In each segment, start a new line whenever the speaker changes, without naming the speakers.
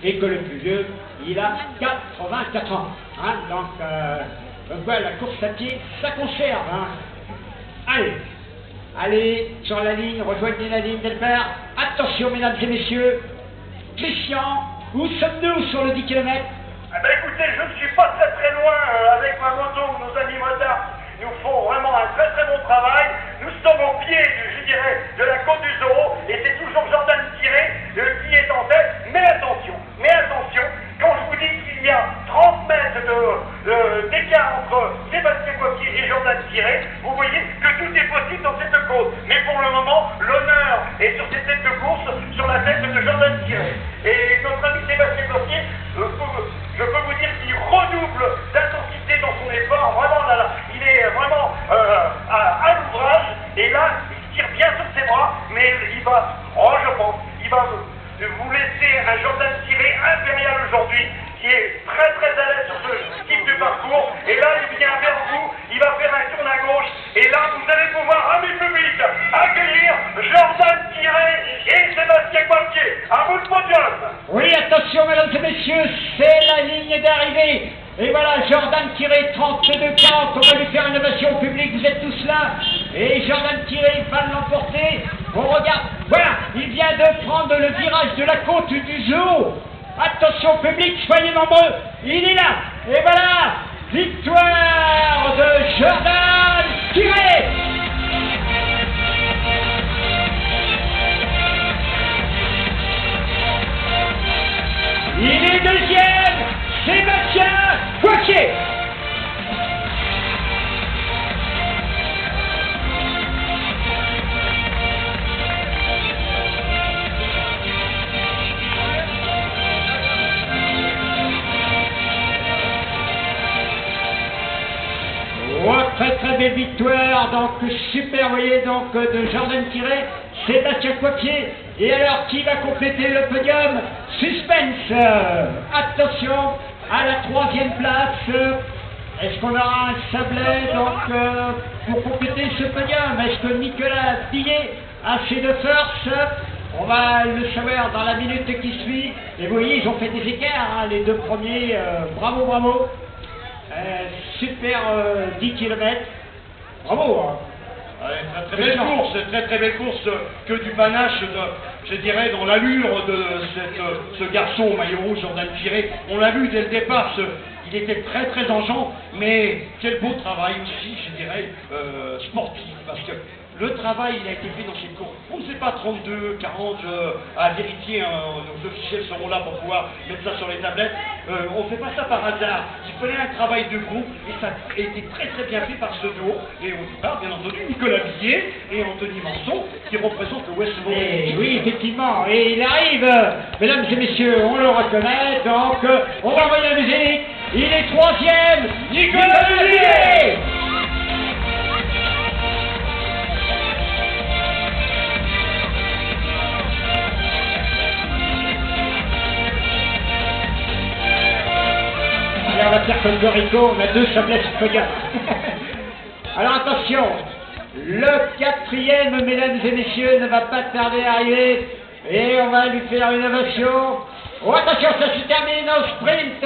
et que le plus vieux, il a 84 ans. Hein, donc voilà, la course à pied, ça conserve. Hein. Allez, sur la ligne, rejoignez la ligne Delbert. Attention, mesdames et messieurs. Christian, où sommes-nous sur le 10 km?
Eh ben écoutez, je ne suis pas très loin avec ma moto. Nos amis motards nous font vraiment un très bon travail. Nous sommes au pied, je dirais, de la côte du Zoro, et c'est toujours Jordan Tiré qui est en tête. Mais attention, quand je vous dis qu'il y a 30 mètres d'écart entre Sébastien Coquille et Jordan Tiré, vous voyez que tout est possible dans cette course. Mais pour le moment, l'honneur est sur cette tête de course, sur la tête de Jordan Tiré. Et notre ami Sébastien Coquille, je peux vous dire qu'il redouble d'intensité dans son effort. Vraiment, là, il est vraiment à l'ouvrage. Et là, il tire bien sur ses bras, mais il va, je pense, il va vous laisser un Jordan Tiré impérial aujourd'hui, qui est très à l'aise sur ce type de parcours. Et là, il vient vers vous, il va faire un tour à gauche. Et là, vous allez pouvoir, amis publics, accueillir Jordan Tiré et Sébastien Coquille. À vous le podium.
Oui, attention, mesdames et messieurs, c'est la ligne d'arrivée. Et voilà, Jordan Tiré, 32-40, on va lui faire une ovation au public, vous êtes tous là. Et Jordan Tiré va l'emporter. On regarde, voilà, il vient de prendre le virage de la côte du zoo. Attention public, soyez nombreux, il est là. Et voilà, victoire de Jordan Tiré. Il est deuxième, Sébastien Coquille. Oh, très belle victoire, donc super, vous voyez, donc de Jordan Tiré, Sébastien Coquille. Et alors, qui va compléter le podium? Suspense. Attention, à la 3e place, est-ce qu'on aura un Sablé donc, pour compléter ce podium? Est-ce que Nicolas Billet a assez de force? On va le savoir dans la minute qui suit. Et vous voyez, ils ont fait des écarts, hein, les deux premiers, bravo. Super 10 km. Bravo. Hein.
Ouais, très belle course, que du panache, je dirais, dans l'allure de ce garçon au maillot rouge, Jordan Tiré. On l'a vu dès le départ, il était très engeant, mais quel beau travail aussi, je dirais, sportif, parce que le travail, il a été fait dans cette course. On ne fait pas 32, 40, à vérifier, nos officiels seront là pour pouvoir mettre ça sur les tablettes. On ne fait pas ça par hasard. Il fallait un travail de groupe, et ça a été très bien fait par ce duo. Et au départ, bien entendu, Nicolas Billet et Anthony Manson, qui représentent le West Vendée.
Oui, effectivement, et il arrive, mesdames et messieurs, on le reconnaît, donc on va envoyer la musique. Il est 3e, Nicolas Billet. On va faire comme Dorico, on a 2 Sablés sur le podium. Alors attention, le 4e, mesdames et messieurs, ne va pas tarder à arriver. Et on va lui faire une ovation. Oh attention, ça se termine au sprint.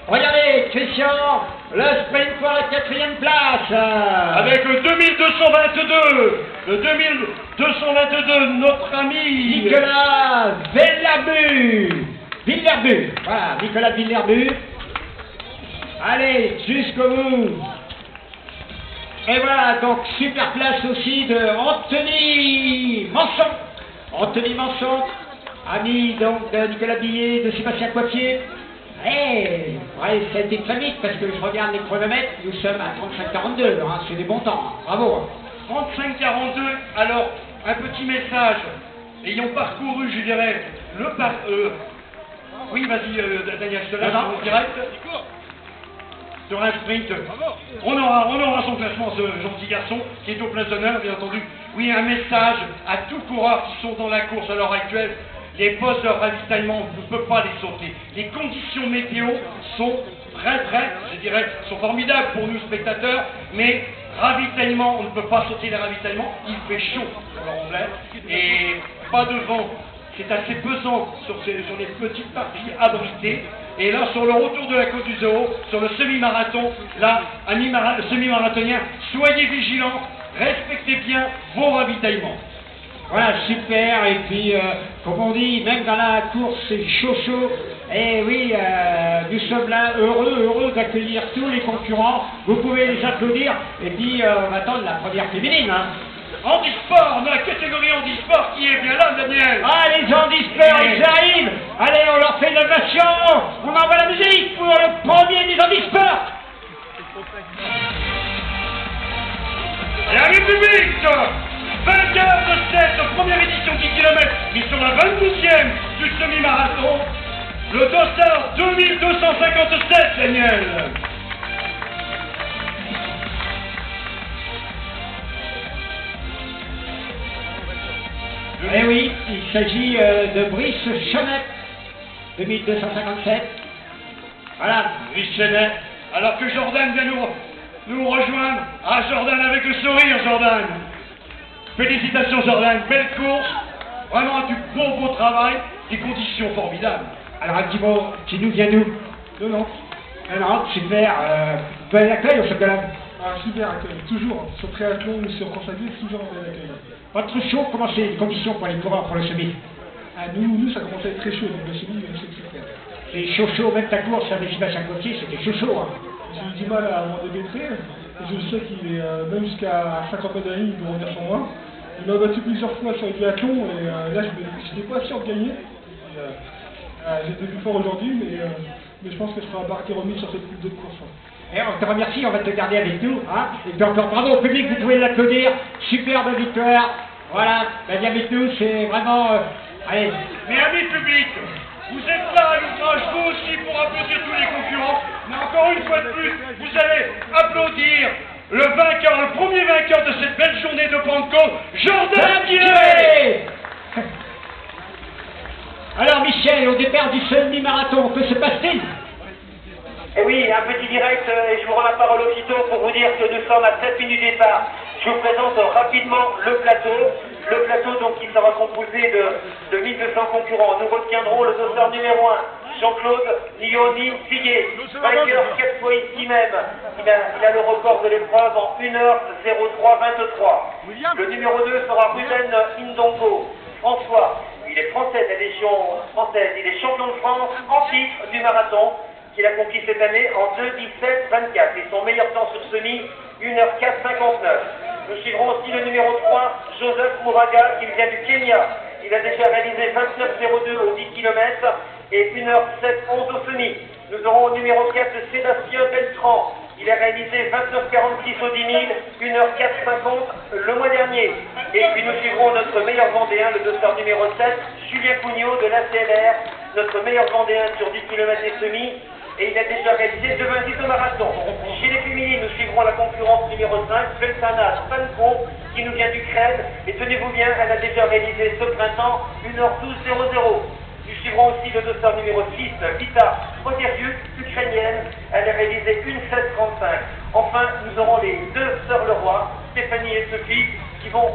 Regardez, Christian, le sprint pour la 4e place.
Avec le 2222, notre ami
Nicolas Villerbu. Voilà, Nicolas Villerbu. Allez, jusqu'au bout. Et voilà, donc super place aussi de Anthony Manson, ami donc de Nicolas Billet, de Sébastien Coquille. Ouais, ça a été très vite parce que je regarde les chronomètres, nous sommes à 35-42, hein, c'est des bons temps, bravo.
35-42, alors un petit message, ayant parcouru, je dirais, oui, vas-y, Daniel, je te laisse en direct. Sur un sprint, on aura son classement, ce gentil garçon qui est aux places d'honneur, bien entendu. Oui, un message à tous coureurs qui sont dans la course à l'heure actuelle. Les postes de ravitaillement, on ne peut pas les sauter. Les conditions météo sont je dirais, sont formidables pour nous spectateurs, mais ravitaillement, on ne peut pas sauter les ravitaillements, il fait chaud pour l'Anglais, et pas de vent c'est assez pesant sur les petites parties abritées. Et là, sur le retour de la Côte du Zoo, sur le semi-marathon, là, amis semi-marathoniens, soyez vigilants, respectez bien vos ravitaillements.
Voilà, super, et puis, comme on dit, même dans la course, c'est chaud. Et oui, nous sommes là heureux d'accueillir tous les concurrents. Vous pouvez les applaudir, et puis on va attendre la première féminine. Hein.
Handisport, la catégorie handisport qui est bien là, Daniel.
Ah, les handisports, ils arrivent. Allez, on leur fait une ovation. On envoie la musique pour le premier des handisports.
Et la République, vainqueur de cette première édition 10 km, mais sur la 22e du semi-marathon, le dossard 2257, Daniel.
Eh oui, il s'agit de Brice Chenet, 2257. Voilà.
Brice Chenet, alors que Jordan vient nous rejoindre. Ah, Jordan avec le sourire, Jordan. Félicitations, Jordan, belle course. Vraiment du beau travail, des conditions formidables.
Alors un petit mot, qui nous vient d'où?
De Nantes.
Nantes, super. Bel accueil au chocolat.
Ah, super accueil, toujours. Sur triathlon ou sur course à pied, toujours un bel accueil.
Pas trop chaud, comment c'est les conditions pour les coureurs pour le semi?
Ah, nous, ça commence à être très chaud, donc le semi, c'est super.
C'est chaud, même ta course avec Sébastien Gauthier, c'était chaud. Hein.
J'ai eu du mal à m'en débêter, et je sais qu'il est, même jusqu'à 50 mètres de la ligne, il doit revenir sur moi. Il m'a battu plusieurs fois sur le triathlon, et là, je n'étais pas sûr de gagner. J'ai début fort aujourd'hui, mais je pense que je serai embarqué remis sur cette coupe de course.
Et on te remercie, on va te garder avec nous. Hein. Et puis encore bravo au public, vous pouvez l'applaudir. Superbe victoire. Voilà, bien avec nous, c'est vraiment... allez.
Mais amis publics, vous êtes là à l'ouvrage, vous aussi, pour applaudir tous les concurrents. Mais encore une fois de plus, vous allez applaudir le vainqueur, le premier vainqueur de cette belle journée de Pentecôte, Jordan Thierry.
Alors Michel, au départ du semi-marathon, que se passe-t-il?
Et oui, un petit direct, et je vous rends la parole aussitôt pour vous dire que nous sommes à 7 minutes du départ. Je vous présente rapidement le plateau. Le plateau donc qui sera composé de 1200 concurrents. Nous retiendrons le dossard numéro 1, Jean-Claude Lioni Figuet, vainqueur 4 fois ici même. Il a le record de l'épreuve en 1h03-23. Le numéro 2 sera Ruben Indongo, François. Il est français de la Légion française. Il est champion de France en titre du marathon qu'il a conquis cette année en 2:17-24. Et son meilleur temps sur semi, 1h04-59. Nous suivrons aussi le numéro 3, Joseph Mouraga, qui vient du Kenya. Il a déjà réalisé 29:02 au 10 km et 1h07-11 au semi. Nous aurons au numéro 4 Sébastien Beltran. Il a réalisé 29:46 au 10 000, 1h04-50 le mois dernier. Et puis nous suivrons notre meilleur Vendéen, le dossard numéro 7, Julien Cugnot de l'ACLR, notre meilleur Vendéen sur 10 km et semi. Et il a déjà réalisé 2:26 au marathon. Chez les féminines, nous suivrons la concurrence numéro 5, Feltana Stanko, qui nous vient d'Ukraine. Et tenez-vous bien, elle a déjà réalisé ce printemps 1h12:00. Nous suivrons aussi le dossard numéro 6, Vita Poteriuk, ukrainienne. Elle a réalisé 1:16:35. Enfin, nous aurons les deux sœurs Leroy, Stéphanie et Sophie, qui vont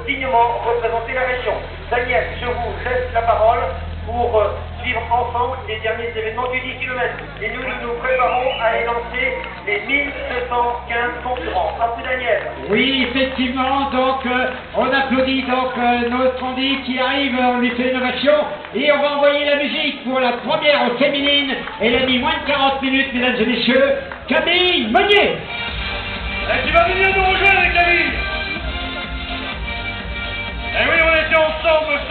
dignement représenter la région. Daniel, je vous laisse la parole pour suivre ensemble les derniers événements du 10 km. Et nous préparons à élancer les 1215 concurrents. À vous, Daniel.
Oui, effectivement, donc on applaudit donc notre Andy qui arrive, on lui fait une ovation et on va envoyer la musique pour la première féminine. Elle a mis moins de 40 minutes, mesdames et messieurs, Camille Meunier.
Tu vas venir nous rejoindre, Camille. Eh oui, on était ensemble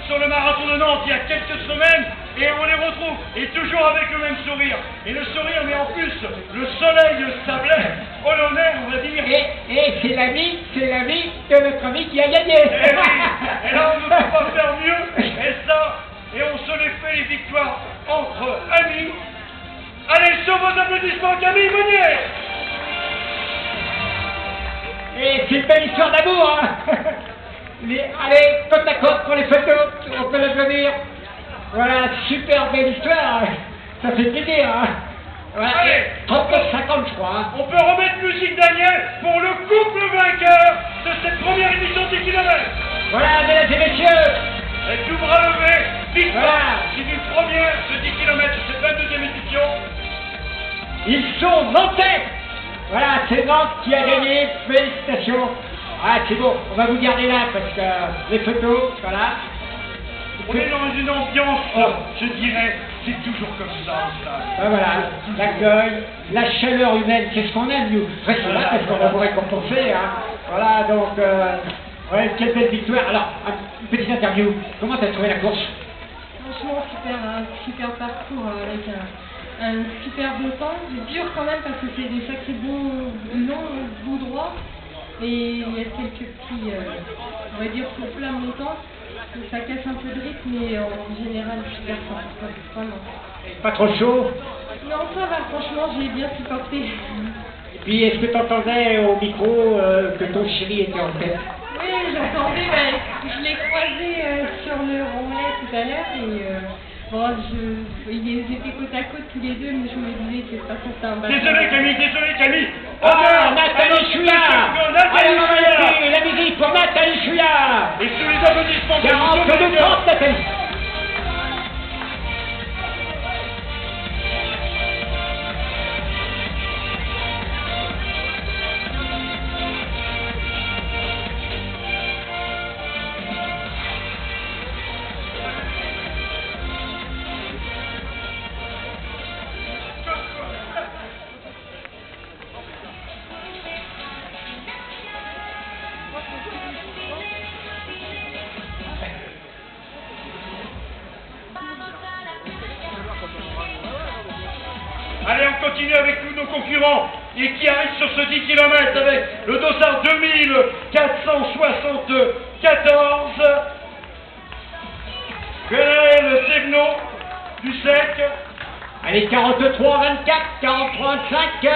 sur le marathon de Nantes il y a quelques semaines et on les retrouve, et toujours avec le même sourire. Et le sourire, mais en plus, le soleil sablait, hollandais, on va dire.
Et c'est l'ami de notre ami qui a gagné.
Eh oui, et là on ne peut pas faire mieux, et on se les fait les victoires entre amis. Allez, sur vos applaudissements, Camille Meunier.
Et c'est une belle histoire d'amour, hein. Allez, côte à côte pour les photos, on peut l'applaudir. Voilà, super belle histoire, ça fait plaisir. Hein. Voilà.
Allez,
39-50 je crois. Hein.
On peut remettre musique, Daniel, pour le couple vainqueur de cette première édition 10 km.
Voilà, mesdames et messieurs,
Et tout bras levé, victoire.
Voilà.
C'est une première de 10 km de cette 22e édition.
Ils sont nantais. Voilà, c'est Nantes qui a gagné. Félicitations. Ah, c'est bon, on va vous garder là parce que les photos, voilà.
On est dans une ambiance, je dirais, c'est toujours comme ça au stade.
Ben voilà, l'accueil, la chaleur humaine, c'est ce qu'on aime nous. Restez là parce qu'on va vous récompenser. Hein. Voilà, donc, ouais, quelle belle victoire. Alors, une petite interview. Comment t'as trouvé la course?
Franchement, super parcours avec un super beau temps. Dur quand même parce que c'est des sacrés longs bouts droits. Et il y a quelques petits, on va dire, souffles montants. Ça casse un peu de rythme, mais en général, super sympa. Vraiment.
Pas trop chaud?
Non, ça va, franchement, j'ai bien supporté.
Et puis, est-ce que t'entendais au micro que ton chéri était en tête?
Oui, j'entendais, je l'ai croisé sur le rondelet tout à l'heure et bon, ils étaient côte à côte tous les deux, mais je me disais que ça c'était un bâtard.
Désolé Camille.
Ah, Nathalie Chouillard!
Nathalie Chouillard!
Allez, la musique pour Nathalie Chouillard!
Et sous les applaudissements de
42-30, Nathalie!
Allez, on continue avec tous nos concurrents et qui arrivent sur ce 10 km avec le dossard 2474. Quel est le Sévenot du sec?
Allez, 43-24, 43-25.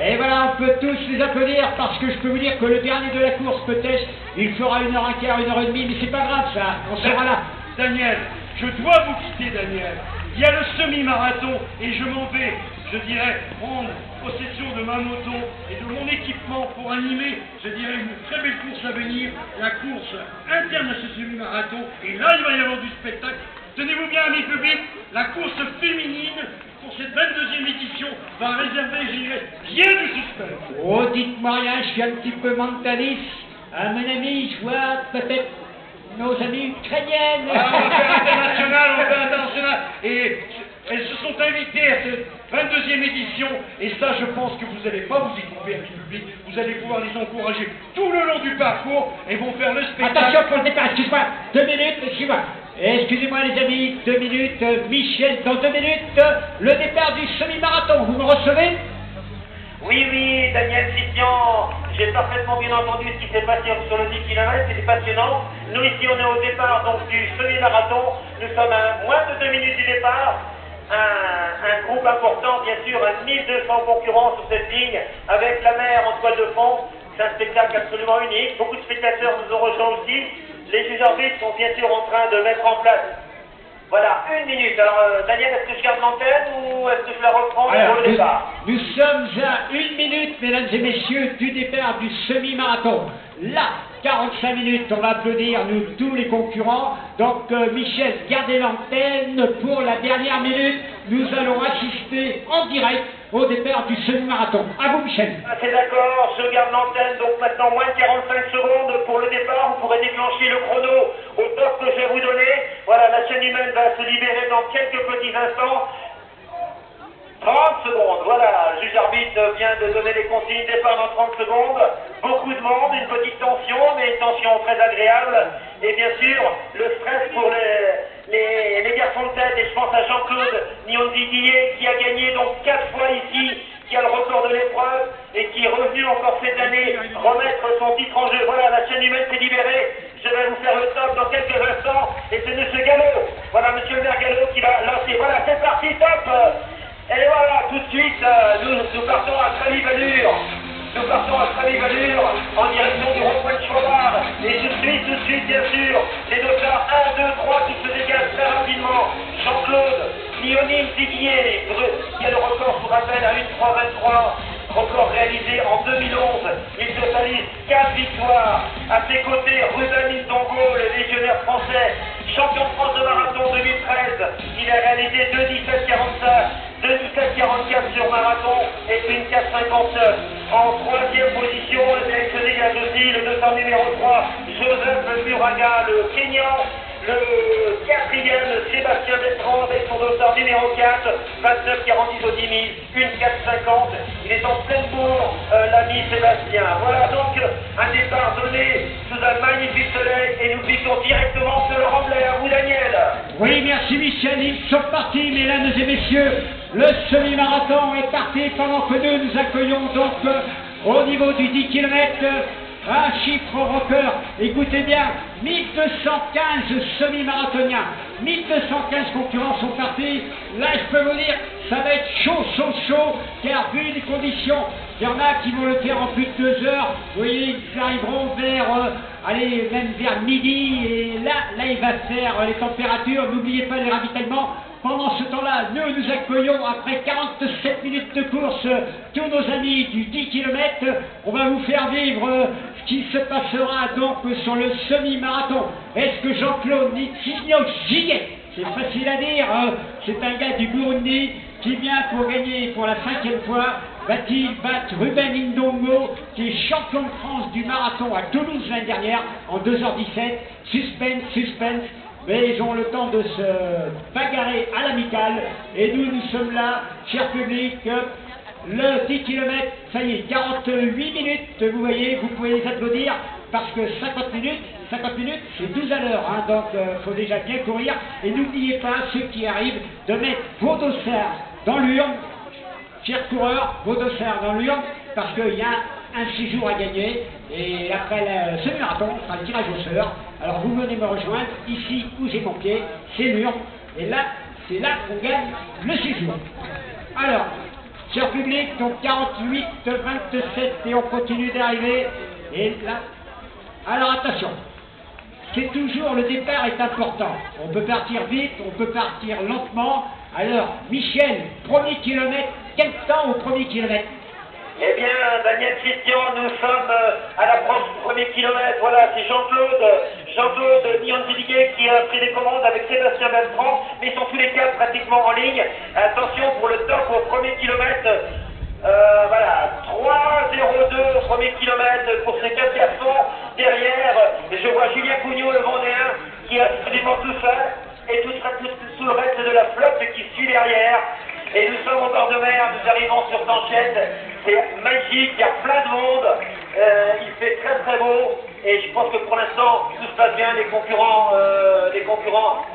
Et voilà, on peut tous les applaudir parce que je peux vous dire que le dernier de la course, peut-être, il fera 1h15, 1h30, mais c'est pas grave ça, on sera là.
Daniel, je dois vous quitter, Daniel. Il y a le semi-marathon et je m'en vais, je dirais, prendre possession de ma moto et de mon équipement pour animer, je dirais, une très belle course à venir, la course interne à ce semi-marathon. Et là, il va y avoir du spectacle. Tenez-vous bien, amis publics, la course féminine pour cette 22e édition va réserver, je dirais, bien du suspense.
Oh, dites-moi rien, je suis un petit peu mentaliste. À mon ami, je vois peut-être nos amis ukrainiennes.
Ah, on va faire international. Et elles se sont invitées à cette 22e édition. Et ça, je pense que vous n'allez pas vous y tromper, amis publics. Vous allez pouvoir les encourager tout le long du parcours et vont faire le spectacle.
Attention pour le départ, excuse-moi, 2 minutes, excuse-moi. Excusez-moi les amis, 2 minutes, Michel, dans 2 minutes, le départ du semi-marathon, vous me recevez?
Oui, Daniel Christian, j'ai parfaitement bien entendu ce qui s'est passé sur le 10 km, c'était passionnant. Nous ici on est au départ donc du semi-marathon, nous sommes à moins de 2 minutes du départ. Un groupe important, bien sûr, 1200 concurrents sur cette ligne, avec la mer en toile de fond. C'est un spectacle absolument unique. Beaucoup de spectateurs nous ont rejoints aussi. Les juges arbitres sont bien sûr en train de mettre en place. Voilà, 1 minute. Alors, Daniel, est-ce que je garde l'antenne ou est-ce que je la reprends
Alors,
pour le départ?
nous sommes à 1 minute, mesdames et messieurs, du départ du semi-marathon. Là, 45 minutes, on va applaudir, nous, tous les concurrents. Donc, Michel, gardez l'antenne pour la dernière minute. Nous allons assister en direct au départ du semi-marathon. À vous, Michel.
Ah, c'est d'accord, je garde l'antenne. Donc, maintenant, moins de 45 secondes pour le départ. Vous pourrez déclencher le chrono au top que je vais vous donner. Voilà, la chaîne humaine va se libérer dans quelques petits instants. 30 secondes, voilà, le juge arbitre vient de donner les consignes de départ dans 30 secondes. Beaucoup de monde, une petite tension, mais une tension très agréable. Et bien sûr, le stress pour les garçons de tête, et je pense à Jean-Claude Niondidier qui a gagné donc 4 fois ici, qui a le record de l'épreuve et qui est revenu encore cette année remettre son titre en jeu. Voilà, la chaîne humaine s'est libérée. Je vais vous faire le top dans quelques instants. Et c'est monsieur Gallo, voilà, monsieur le maire Gallo qui va lancer. Voilà, c'est parti, top. Et voilà, tout de suite, nous partons à très vive allure. Nous partons à très vive allure en direction du rond-point de Chouard. Et tout de suite, bien sûr, les dossards 1, 2, 3 qui se dégagent très rapidement. Jean-Claude, Lionel Ziguier, qui a le record, je vous rappelle, à 1,323. record réalisé en 2011. Il totalise 4 victoires. À ses côtés, Ruben Ndongo, le légionnaire français, champion de France de marathon 2013. Il a réalisé 2:17:45, 2:17:44 sur marathon et une 4:59. En troisième position, le sélectionné il y a aussi le 200 numéro 3, Joseph Muraga, le Kenyan. Le quatrième, Sébastien Bertrand avec son dossard numéro 4, 29:40 au 10 000, une 4:50. Il est en pleine bourre, l'ami Sébastien. Voilà donc un départ donné sous un magnifique soleil et nous glissons directement sur le remblai. À vous, Daniel.
Oui, merci Michel, ils sont partis, mesdames et messieurs. Le semi-marathon est parti pendant que nous accueillons donc au niveau du 10 km. Un chiffre record, écoutez bien, 1215 semi-marathoniens, 1215 concurrents sont partis. Là, je peux vous dire, ça va être chaud, car vu les conditions, il y en a qui vont le faire en plus de 2 heures. Vous voyez, ils arriveront vers, même vers midi, et là, il va faire les températures. N'oubliez pas les ravitaillements. Pendant ce temps-là, nous accueillons, après 47 minutes de course, tous nos amis du 10 km. On va vous faire vivre ce qui se passera donc sur le semi-marathon. Est-ce que Jean-Claude Nitsigno-Giguet, c'est facile à dire, c'est un gars du Burundi qui vient pour gagner pour la 5e fois, va-t-il battre Ruben Ndongo, qui est champion de France du marathon à Toulouse l'année dernière, en 2h17. Suspense. Mais ils ont le temps de se bagarrer à l'amicale. Et nous sommes là, cher public. Le 10 km, ça y est, 48 minutes, vous voyez, vous pouvez les applaudir, parce que 50 minutes, c'est 12 à l'heure, hein, donc faut déjà bien courir. Et n'oubliez pas, ceux qui arrivent, de mettre vos dossards dans l'urne, chers coureurs, vos dossards dans l'urne, parce qu'il y a un séjour à gagner, et après ce marathon, on fera le tirage au sort. Alors vous venez me rejoindre, ici où j'ai mon pied, c'est l'urne, et là, c'est là qu'on gagne le séjour. Alors, cher public, donc 48, 27, et on continue d'arriver, et là, alors attention, c'est toujours, le départ est important, on peut partir vite, on peut partir lentement. Alors, Michel, premier kilomètre, quel temps au premier kilomètre?
Eh bien, Daniel Christian, nous sommes à l'approche du premier kilomètre. Voilà, c'est Jean-Claude Nionziliguet qui a pris les commandes avec Sébastien Bertrand, mais ils sont tous les 4 pratiquement en ligne. Attention pour le top au premier kilomètre. Voilà, 3:02 au premier kilomètre pour ces 4 garçons. Derrière, je vois Julien Cougnot, le Vendéen, qui est absolument tout seul, et tout sous le reste de la flotte qui suit derrière. Et nous sommes au bord de mer, nous arrivons sur Tanchette, c'est magique, il y a plein de monde, il fait très beau, et je pense que pour l'instant tout se passe bien, les concurrents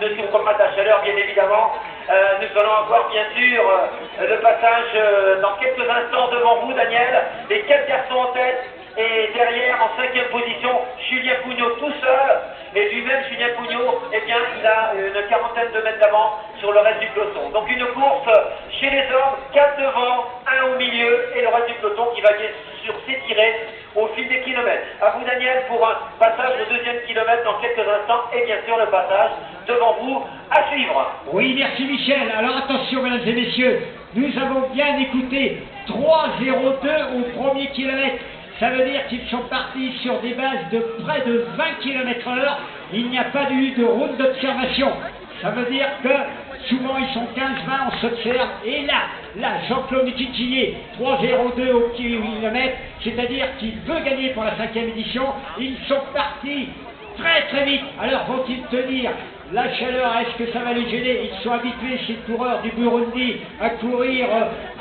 ne souffrent pas de la chaleur bien évidemment. Nous allons avoir bien sûr le passage dans quelques instants devant vous, Daniel, les 4 garçons en tête, et derrière en 5e position, Julien Cougnot tout seul. Et lui-même, Julien Cougnot, eh bien, il a une quarantaine de mètres d'avance sur le reste du peloton. Donc une course chez les hommes, 4 devant, 1 au milieu, et le reste du peloton qui va bien sûr s'étirer au fil des kilomètres. À vous, Daniel, pour un passage au 2e kilomètre dans quelques instants, et bien sûr le passage devant vous à suivre.
Oui, merci Michel. Alors attention, mesdames et messieurs, nous avons bien écouté 3:02 au premier kilomètre. Ça veut dire qu'ils sont partis sur des bases de près de 20 km/h. Il n'y a pas eu de route d'observation. Ça veut dire que souvent ils sont 15-20, on s'observe. Et là, Jean-Claude Nitsigno, 3:02 au kilomètre, c'est-à-dire qu'il veut gagner pour la 5e édition. Ils sont partis très vite. Alors vont-ils tenir la chaleur? Est-ce que ça va les gêner? Ils sont habitués, ces coureurs du Burundi, à courir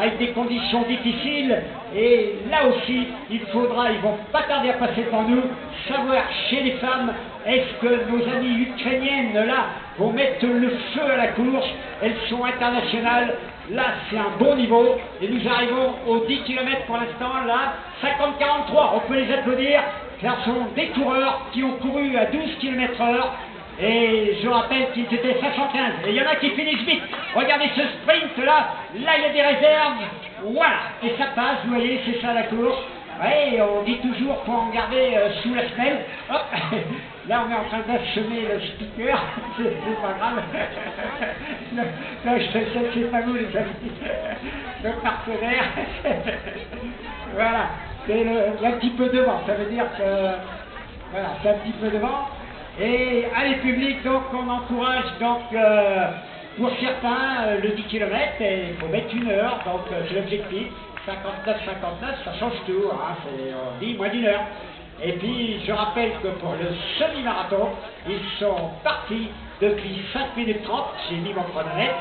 avec des conditions difficiles. Et là aussi, ils vont pas tarder à passer devant nous, savoir chez les femmes, est-ce que nos amies ukrainiennes là vont mettre le feu à la course? Elles sont internationales. Là, c'est un bon niveau. Et nous arrivons aux 10 km pour l'instant. Là, 50-43. On peut les applaudir. Car ce sont des coureurs qui ont couru à 12 km/h. Et je rappelle qu'ils étaient 515. Et il y en a qui finissent vite. Regardez ce sprint là. Là, il y a des réserves. Voilà. Et ça passe, vous voyez, c'est ça la course. Oui, on dit toujours qu'il faut en garder sous la semelle. Hop. Là, on est en train d'achever le speaker. C'est pas grave. Non, je sais que c'est pas vous les amis. Le partenaire. Voilà, c'est un petit peu devant, ça veut dire que voilà, c'est un petit peu devant. Et allez public, donc on encourage donc pour certains le 10 km, et il faut mettre 1 heure, donc c'est l'objectif. 59-59, ça change tout, hein, on dit moins d'1 heure. Et puis je rappelle que pour le semi-marathon, ils sont partis depuis 5 minutes 30, j'ai mis mon chronomètre,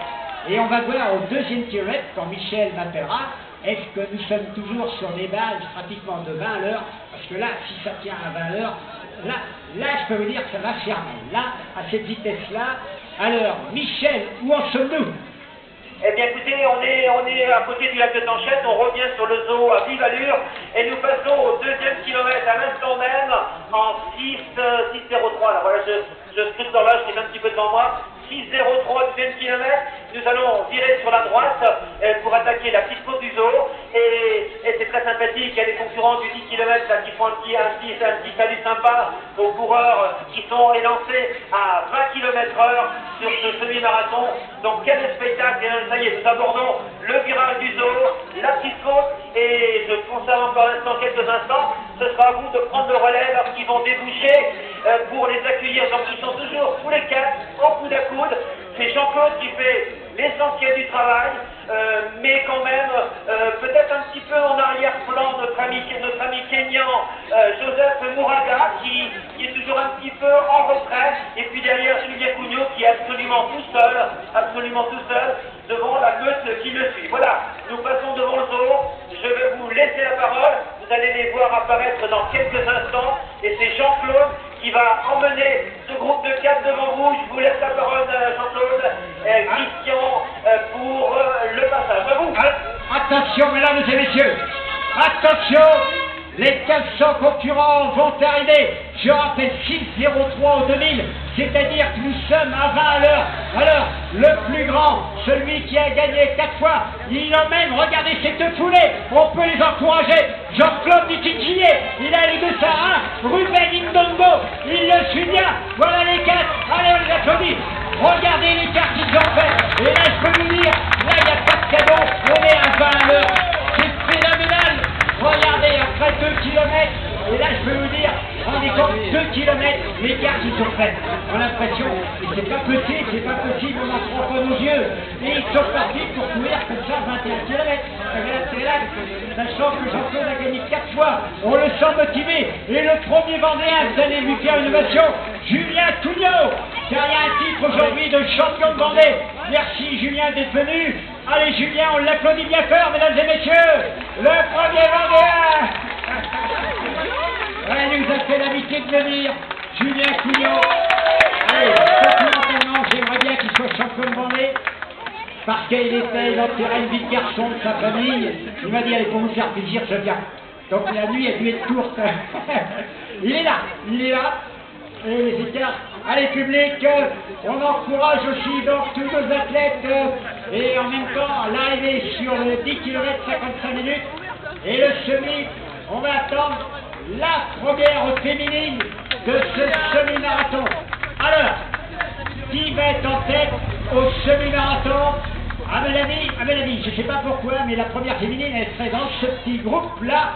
et on va voir au 2e kilomètre, quand Michel m'appellera, est-ce que nous sommes toujours sur des bases pratiquement de 20 à l'heure, parce que là, si ça tient à 20 à l'heure, là je peux vous dire que ça va fermer. Là, à cette vitesse-là, alors Michel, où en sommes-nous?
Eh bien écoutez, on est à côté du lac de Tanchette, on revient sur le zoo à vive allure et nous passons au 2e kilomètre à l'instant même en 6:03. Là, voilà, je scrute dans l'âge qui est un petit peu devant moi. 6:03 2e kilomètre, nous allons virer sur la droite pour attaquer la petite côte du zoo et c'est très sympathique, il y a des concurrents du 10 km là, qui font un petit salut sympa aux coureurs qui sont élancés à 20 km/h sur ce semi-marathon. Donc quel spectacle, et ça y est, nous abordons le virage du zoo, la petite côte et je conserve encore l'instant quelques instants, ce sera à vous de prendre le relais lorsqu'ils vont déboucher pour les accueillir. Donc ils sont toujours tous les 4 en coude à coude. C'est Jean-Claude qui fait l'essentiel du travail, mais quand même peut-être un petit peu en arrière-plan notre ami kényan Joseph Mouraga qui est toujours un petit peu en retrait, et puis derrière Julien Cugnot qui est absolument tout seul devant la meute qui le suit. Voilà, nous passons devant le zoo, je vais vous laisser la parole, vous allez les voir apparaître dans quelques instants, et c'est Jean-Claude qui va emmener ce groupe de 4 devant vous. Je vous laisse la parole, Jean-Claude. Christian, pour le passage. À vous.
Attention, mesdames et messieurs. Attention, les 400 concurrents vont arriver. Je rappelle 6:03 au 2000, c'est-à-dire que nous sommes à 20 à l'heure. Alors, le plus grand, celui qui a gagné 4 fois, il emmène, regardez cette foulée, on peut les encourager. Jean-Claude Dittiquier, il a les 201, Ruben Indongo, il le suit bien. Voilà les 4, allez, on les applaudit. Regardez l'écart qu'ils ont fait. Et là, je peux vous dire, là, il n'y a pas de cadeau, on est à 20 à l'heure. C'est phénoménal. Regardez, après 2 km, et là je peux vous dire, rendez compte, 2 km, l'écart qu'ils ont fait. On a l'impression, c'est pas possible, on n'en croit pas nos yeux. Et ils sont partis pour courir comme ça 21 km. Sachant que Jean-Claude a gagné 4 fois, on le sent motivé. Et le premier Vendéen, vous allez lui faire une ovation, Julien Cugnot, car il y a un titre aujourd'hui de champion de Vendée. Merci Julien d'être venu. Allez Julien, on l'applaudit bien fort, mesdames et messieurs. Le premier Vendéen. Il nous a fait l'amitié de venir, Julien Cugnot. Allez, maintenant, j'aimerais bien qu'il soit champion de Vendée, parce qu'il était l'enterré une vie de garçon de sa famille. Il m'a dit, allez, pour vous faire plaisir, je viens. Donc la nuit a dû être courte. Il est là. Et les écarts, allez public, on encourage aussi donc tous nos athlètes et en même temps l'arrivée sur le 10 km 55 minutes et le semi, on va attendre la première féminine de ce semi-marathon. Alors, qui va être en tête au semi-marathon? À mon avis, je ne sais pas pourquoi, mais la première féminine, elle serait dans ce petit groupe-là.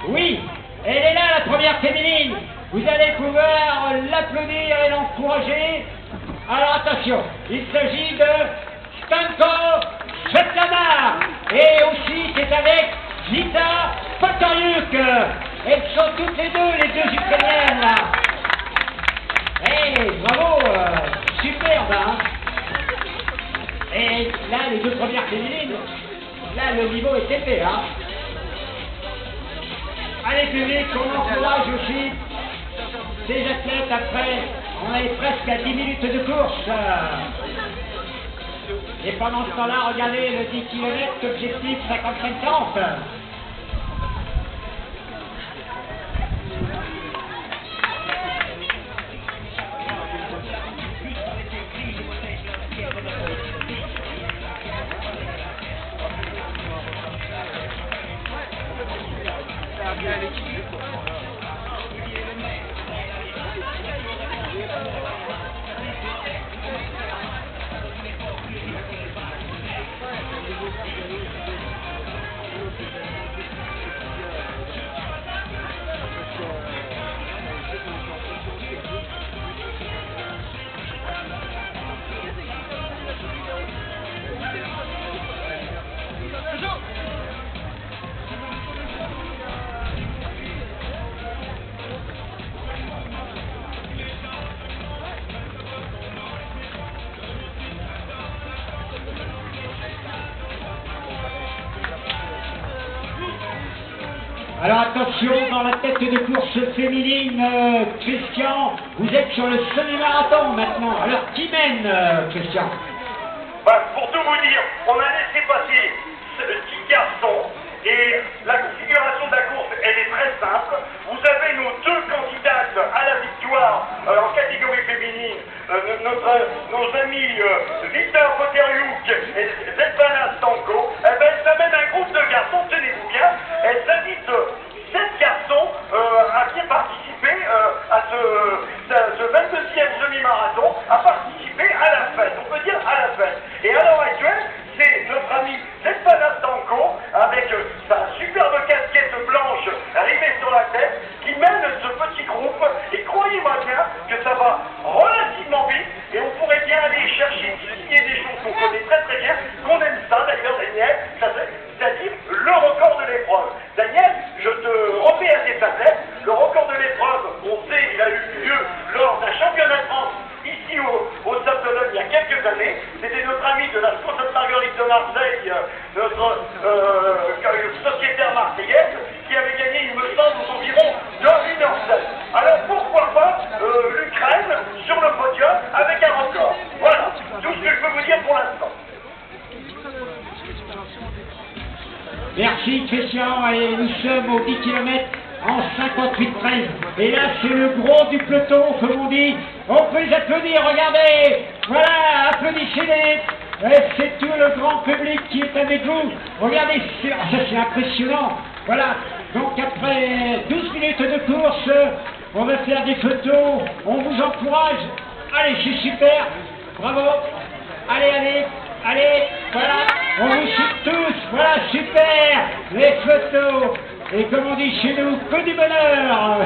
Oui, elle est là, la première féminine. Vous allez pouvoir l'applaudir et l'encourager. Alors attention, il s'agit de Stanko Svetlana. Et aussi, c'est avec Zita Patoriuk. Elles sont toutes les deux Ukrainiennes là. Hey, bravo, superbe, hein. Et là, les 2 premières féminines, là, le niveau est élevé, hein. Allez, public, on encourage aussi ces athlètes après. On est presque à 10 minutes de course. Et pendant ce temps-là, regardez le 10 km, objectif 55-40. Alors attention, dans la tête de course féminine, Christian, vous êtes sur le semi-marathon maintenant. Alors qui mène, Christian?
Bah, pour tout vous dire, on a laissé passer ce 10 garçons et la configuration de la course, elle est très simple. Vous avez nos deux candidates à la victoire en catégorie féminine, nos amis Victor Poteriuk et Svetlana Stanko. Eh ben, elles amènent un groupe de garçons, tenez-vous bien, elles invitent 7 garçons à bien participer à ce 22e semi-marathon, à participer à la fête, on peut dire à la fête. Et à l'heure actuelle, c'est notre ami Svetlana Stanko, avec sa superbe casquette blanche rivée sur la tête, qui mène ce petit groupe, et croyez-moi bien que ça va relativement vite, et on pourrait bien aller chercher signer des choses qu'on connaît très très bien, qu'on aime ça d'ailleurs, Daniel, c'est-à-dire le record de l'épreuve. Daniel, je te remets à tes tablettes, le record de l'épreuve, on sait, il a eu lieu lors d'un championnat de France ici au Sable d'Olonne il y a quelques années. C'était notre ami de la Sainte Marguerite de Marseille, notre sociétaire marseillaise, qui avait gagné, il me semble, environ 1h07. Alors pourquoi pas l'Ukraine sur le podium avec un record. Voilà, tout ce que je peux vous dire pour l'instant.
Merci Christian, et nous sommes au 10 km en 58-13. Et là c'est le gros du peloton, comme on dit. On peut les applaudir, regardez. Voilà, applaudissez-les. C'est tout le grand public qui est avec vous. Regardez, ça c'est impressionnant. Voilà, donc après 12 minutes de course, on va faire des photos. On vous encourage. Allez, c'est super. Bravo. Allez, voilà. On vous suit tous. Voilà, super. Les photos. Et comme on dit chez nous, que du bonheur.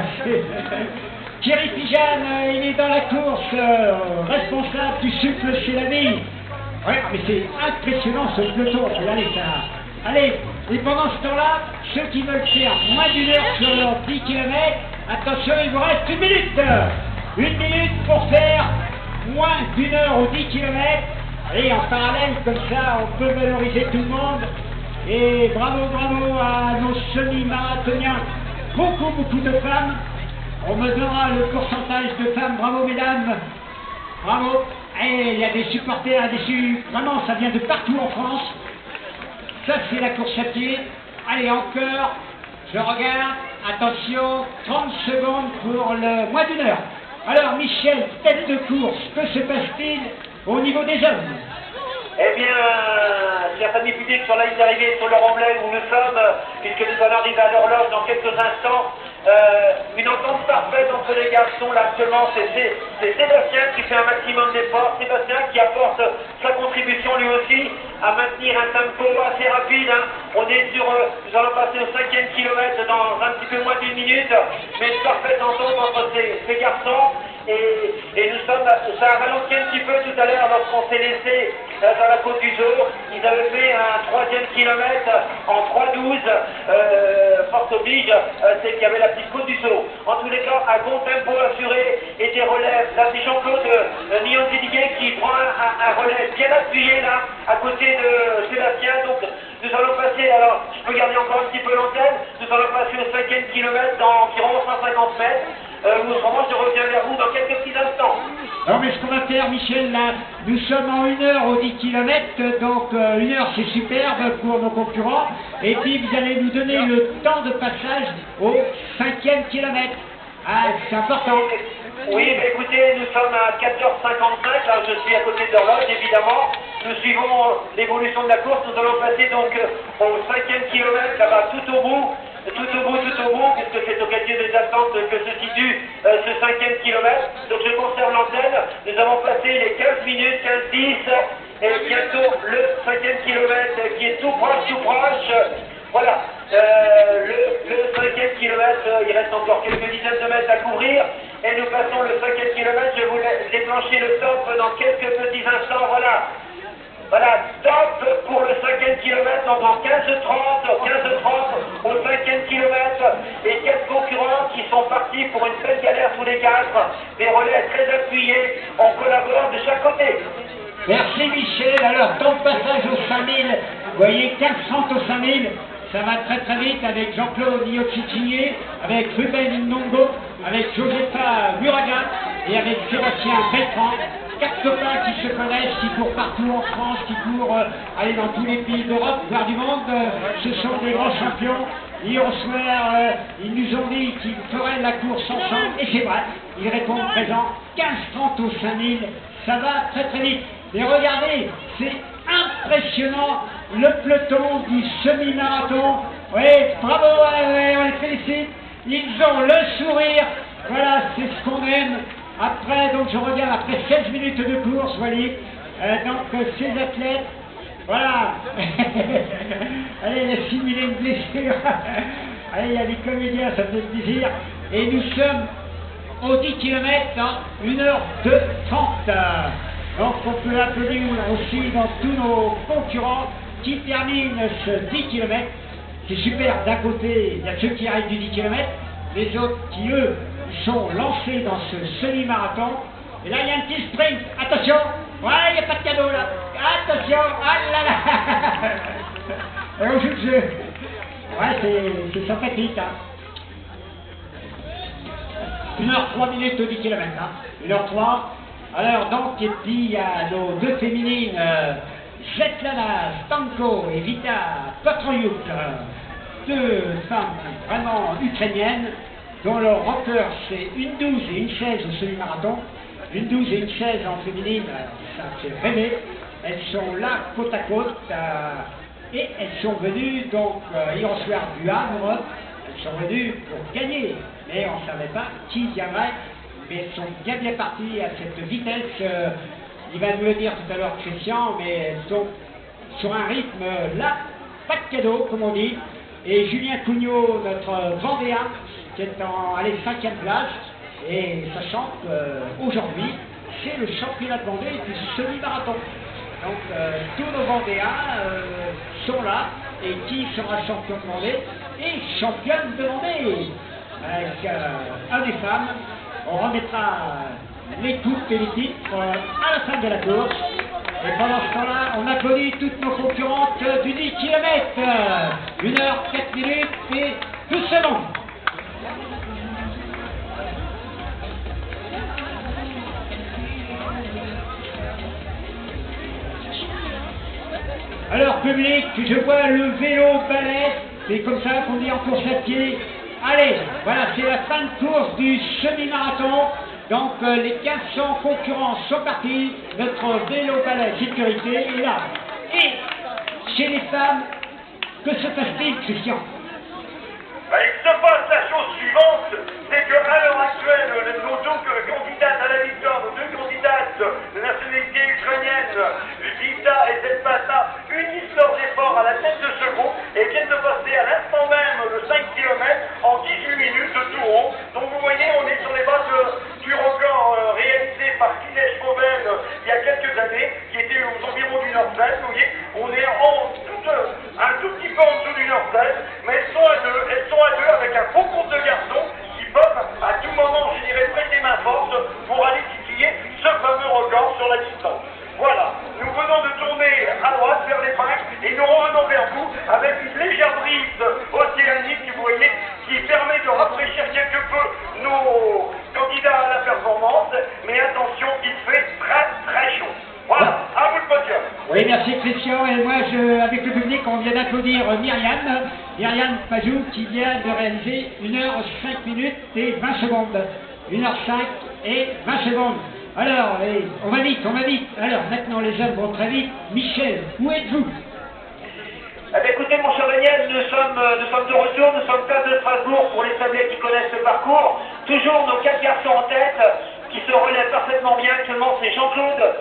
Thierry Pijane, il est dans la course, responsable du souffle chez la vie. Ouais, mais c'est impressionnant ce peloton. Regardez ça. Allez, et pendant ce temps-là, ceux qui veulent faire moins d'une heure sur leurs 10 km, attention, il vous reste 1 minute. 1 minute pour faire moins d'une heure aux 10 km. Et en parallèle, comme ça, on peut valoriser tout le monde. Et bravo à nos semi-marathoniens. Beaucoup de femmes. On me donnera le pourcentage de femmes. Bravo mesdames. Bravo. Et il y a des supporters vraiment, ça vient de partout en France. Ça, c'est la course à pied. Allez, encore. Je regarde. Attention, 30 secondes pour le moins d'une heure. Alors, Michel, tête de course, que se passe-t-il au niveau des hommes?
Eh bien, chers amis publics, sur la ligne d'arrivée, sur le remblai où nous sommes, puisque nous allons arriver à l'horloge dans quelques instants, une entente parfaite entre les garçons. Là, actuellement, c'est Sébastien qui fait un maximum d'efforts. Sébastien qui apporte sa contribution lui aussi à maintenir un tempo assez rapide. Hein. On est sur, nous allons passer au 5e kilomètre dans un petit peu moins d'1 minute, mais une parfaite entente entre ces garçons. Et nous sommes, ça a ralenti un petit peu tout à l'heure lorsqu'on s'est laissé dans la côte du Zor. Ils avaient fait un 3e kilomètre en 3:12, force oblige, c'est qu'il y avait la petite côte du Zor. En tous les cas, un bon tempo assuré et des relèves. Là, c'est Jean-Claude Nyon Didier qui prend un relais bien appuyé là, à côté de Sébastien. Donc, nous allons passer, alors, je peux garder encore un petit peu l'antenne, nous allons passer au 5e kilomètre dans environ 150 mètres. Autrement, je reviens vers vous dans quelques petits instants.
Alors, mais ce qu'on va faire, Michel, là, nous sommes en 1 heure aux 10 km, donc 1 heure c'est superbe pour nos concurrents, et puis vous allez nous donner le temps de passage au 5e kilomètre. Ah, c'est important.
Oui, mais écoutez, nous sommes à 4h55, là je suis à côté de l'horloge, évidemment. Nous suivons l'évolution de la course, nous allons passer donc au 5e kilomètre, là-bas tout au bout, puisque c'est au quartier des attentes que se situe ce 5e kilomètre. Donc je conserve l'antenne, nous avons passé les 15 minutes, 15-10, et bientôt le 5e kilomètre qui est tout proche. Voilà, le 5e kilomètre, il reste encore quelques dizaines de mètres à couvrir, et nous passons le 5e kilomètre. Je vous laisse déclencher le top dans quelques petits instants, voilà. Voilà, top pour le 5e kilomètre, donc en 15h30 au 5e kilomètre, et 4 concurrents qui sont partis pour une belle galère tous les 4, des relais très appuyés, on collabore de chaque côté.
Merci Michel. Alors, temps de passage aux 5000, vous voyez 1530 aux 5000, ça va très très vite avec Jean-Claude Niochicinier, avec Ruben Nongo, avec Josefa Muraga et avec Sébastien Beltran. 4 copains qui se connaissent, qui courent partout en France, qui courent aller dans tous les pays d'Europe, voire du monde. Ce sont des grands champions. Hier soir, ils nous ont dit qu'ils feraient la course ensemble, et c'est vrai, ils répondent présent. 15-30 au 5000, ça va très très vite. Mais regardez, c'est impressionnant, le peloton du semi-marathon. Oui, bravo, ouais, on les félicite. Ils ont le sourire, voilà, c'est ce qu'on aime. Après, donc je reviens après 16 minutes de course, voilà. Donc ces athlètes, voilà. Allez, il y a 6 000 de blessures. Allez, il y a des comédiens, ça fait plaisir. Et nous sommes aux 10 km en 1h30. Donc on peut l'appeler aussi dans tous nos concurrents qui terminent ce 10 km. C'est super, d'un côté, il y a ceux qui arrivent du 10 km, les autres qui, eux, sont lancés dans ce semi-marathon. Et là, il y a un petit sprint. Attention, ouais, il n'y a pas de cadeau là. Attention, ah là là. Et on joue le jeu. Ouais, c'est sympathique. Hein. 1h03 minutes au 10 km. Hein. 1h03. Alors donc, et puis il y a nos deux féminines, Svetlana Stanko et Vita Petroyuk, deux femmes vraiment ukrainiennes, dont leur rocker c'est une 12 et une 16 au semi-marathon, une 12 et une 16 en féminine, ça fait rêver. Elles sont là côte à côte et elles sont venues donc hier soir du Havre, elles sont venues pour gagner, mais on ne savait pas qui viendrait. Mais elles sont bien parties à cette vitesse. Il va nous le dire tout à l'heure Christian, mais elles sont sur un rythme là, pas de cadeau comme on dit. Et Julien Cugnot, notre Vendéen, qui est en 5e place, et sachant qu'aujourd'hui, c'est le championnat de Vendée du semi-marathon. Donc tous nos Vendéens sont là, et qui sera champion de Vendée et championne de Vendée avec un des femmes. On remettra les coupes et les titres à la fin de la course. Et pendant ce temps-là, on applaudit toutes nos concurrentes du 10 km. 1h, 4 minutes et 12 secondes. Alors public, je vois le vélo balai, c'est comme ça qu'on dit en course à pied. Allez, voilà, c'est la fin de course du semi-marathon. Donc les 1500 concurrents sont partis. Notre vélo balai sécurité est là. Et chez les femmes, que se passe-t-il, Christian?
Il se passe la chose suivante, c'est qu'à l'heure actuelle, nos deux candidates à la victoire, nos deux candidates de nationalité ukrainienne, Vita et Zelpata, unissent leurs efforts à la tête de ce groupe et viennent de passer à l'instant même le 5 km en 18 minutes de tout rond. Donc vous voyez, on est sur les bases du record réalisé par Kinesh Koven il y a quelques années, qui était aux environs d'une heure 16. Vous voyez, on est un tout petit peu en dessous d'une heure 16, mais elles sont à deux avec un beau groupe de garçons qui peuvent à tout moment, je dirais, prêter main forte pour aller titiller ce fameux record sur la distance. Voilà, nous venons de tourner à droite vers les Pâques et nous revenons vers vous avec une légère brise océanique, vous voyez, qui permet de rafraîchir quelque peu nos candidats à la performance, mais attention, il fait très très chaud. Voilà, à vous le podium.
Oui, merci Christian. Et moi, avec le public, on vient d'applaudir Myriam Pajou, qui vient de réaliser 1h 5 minutes et 20 secondes. 1h05 et 20 secondes. Alors, on va vite. Alors, maintenant, les hommes vont très vite. Michel, où êtes-vous?
Eh bien, écoutez, mon cher Daniel, nous sommes de retour, nous sommes place de Strasbourg pour les sablés qui connaissent le parcours. Toujours nos 4 garçons en tête, qui se relèvent parfaitement bien. Actuellement, c'est Jean-Claude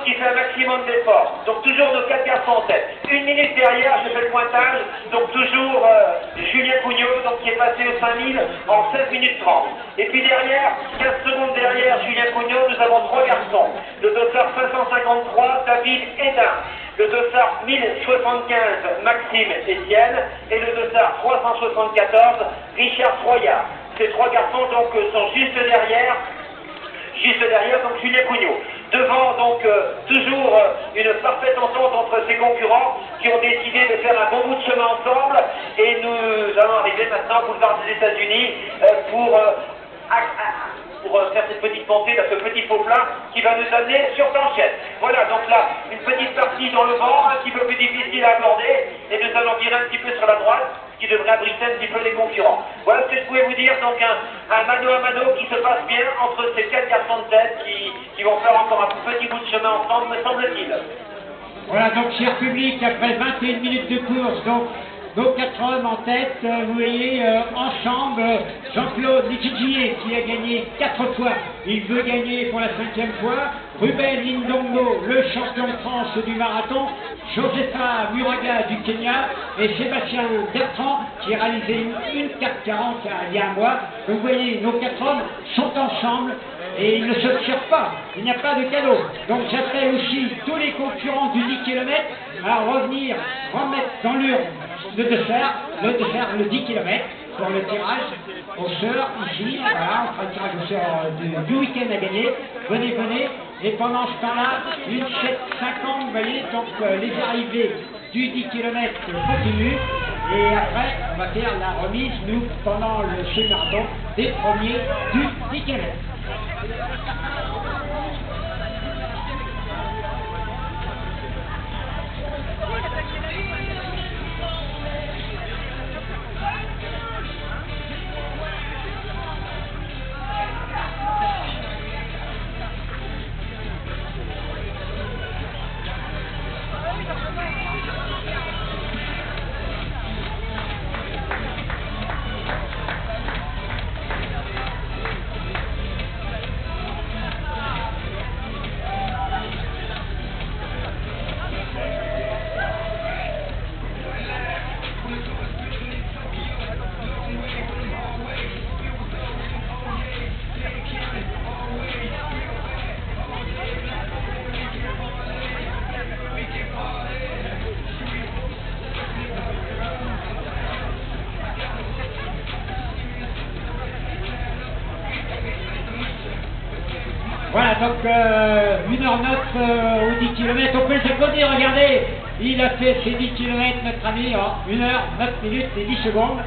qui fait un maximum d'efforts. Donc toujours nos 4 garçons en tête. 1 minute derrière, je fais le pointage. Donc toujours Julien Cugnot, donc qui est passé au 5000 en 16 minutes 30. Et puis derrière, 15 secondes derrière Julien Cugnot, nous avons 3 garçons. Le dossard 553, David Hédin. Le dossard 1075, Maxime Etienne. Et le dossard 374, Richard Troyard. Ces 3 garçons donc sont juste derrière donc Julien Cugnot. Devant donc toujours une parfaite entente entre ses concurrents qui qui ont décidé de faire un bon bout de chemin ensemble. Et nous allons arriver maintenant au boulevard des États-Unis pour faire cette petite montée, là, ce petit faux plat qui va nous amener sur Tanchette. Voilà, donc là, une petite partie dans le vent, un petit peu plus difficile à aborder, et nous allons virer un petit peu sur la droite, ce qui devrait abriter un petit peu les concurrents. Voilà ce que je pouvais vous dire, donc un mano à mano qui se passe bien entre ces 4 garçons de tête qui vont faire encore un petit bout de chemin ensemble, me semble-t-il.
Voilà, donc cher public, après 21 minutes de course, donc nos 4 hommes en tête, vous voyez, ensemble, Jean-Claude Nikidjié qui a gagné 4 fois, il veut gagner pour la 5e fois, Ruben Lindongo, le champion de France du marathon, Josepha Muraga du Kenya et Sébastien Bertrand qui a réalisé une 4:40 il y a un mois. Donc vous voyez, nos 4 hommes sont ensemble et ils ne se tirent pas, il n'y a pas de cadeau. Donc j'appelle aussi tous les concurrents du 10 km à revenir remettre dans l'urne le dessert, le 10 km pour le tirage au sort ici. Voilà, on fera le tirage au sort du week-end à gagner. Venez, et pendant ce temps-là, une 7:50, vous voyez, donc les arrivées du 10 km continuent. Et après, on va faire la remise, nous, pendant le semi-marathon, des premiers du 10 km. Voilà, donc 1h09 au 10 km, on peut les applaudir, regardez, il a fait ses 10 km, notre ami, en 1h09 minutes et 10 secondes.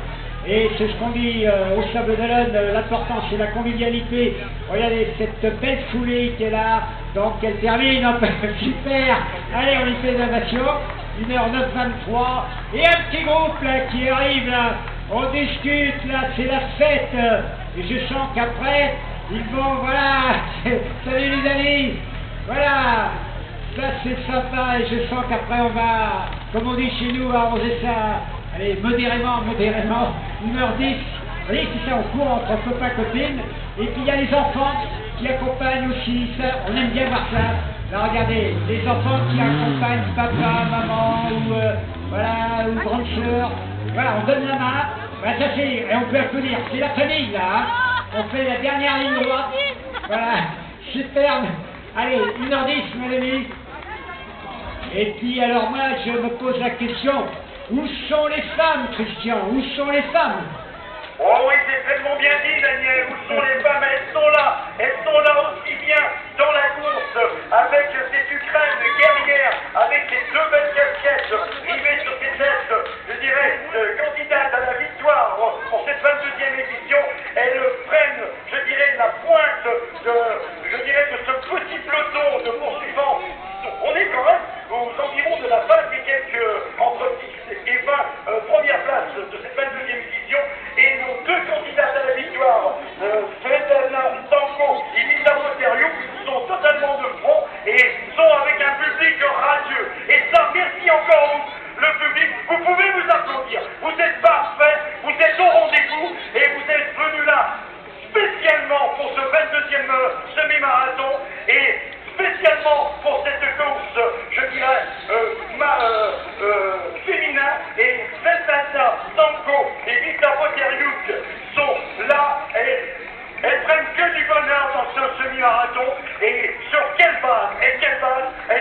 Et c'est ce qu'on dit au Sable d'Olonne, l'important c'est la convivialité. Regardez cette belle foulée qui est là, donc elle termine, super, allez on lui fait une ovation, 1h09-23, et un petit groupe là qui arrive là, on discute là, c'est la fête, et je sens qu'après, ils vont, voilà, salut les amis, voilà, ça c'est sympa, et je sens qu'après on va, comme on dit chez nous, arroser ça, allez, modérément, 1h10, vous voyez, c'est ça, on court entre copains, copines, et puis il y a les enfants qui accompagnent aussi, ça, on aime bien voir ça, là regardez, les enfants qui accompagnent papa, maman, ou voilà, ou grande sœur, voilà, on donne la main, voilà, ça c'est, et on peut applaudir, c'est la famille là, hein. On fait la dernière ligne droite, voilà, superbe, allez, 1h10 mes amis, et puis alors moi je me pose la question, où sont les femmes, Christian, où sont les femmes?
Oh oui, c'est tellement bien dit, Daniel. Où sont les femmes? Elles sont là aussi bien dans la course, avec cette Ukraine guerrière, avec ces 2 belles casquettes rivées sur ses têtes, je dirais, candidates à la victoire pour cette 22e édition. Elles prennent, je dirais, la pointe de ce petit peloton de poursuivants. On est quand même aux environs de la fin des entre 10 et 20 premières places de cette 22e édition. Et nos 2 candidates à la victoire, Svetlana Stanko et Lisa Poteriuk, sont totalement de front et sont avec un public radieux. Et ça, merci encore vous, le public. Vous pouvez vous applaudir. Vous êtes parfaits, vous êtes au rendez-vous et vous êtes venus là spécialement pour ce 22e semi-marathon et spécialement pour cette course, je dirais, féminin. Et Svetlana Stanko et Lisa Poteriuk sont là, elles prennent que du bonheur dans ce semi-marathon. Et sur quelle base? Et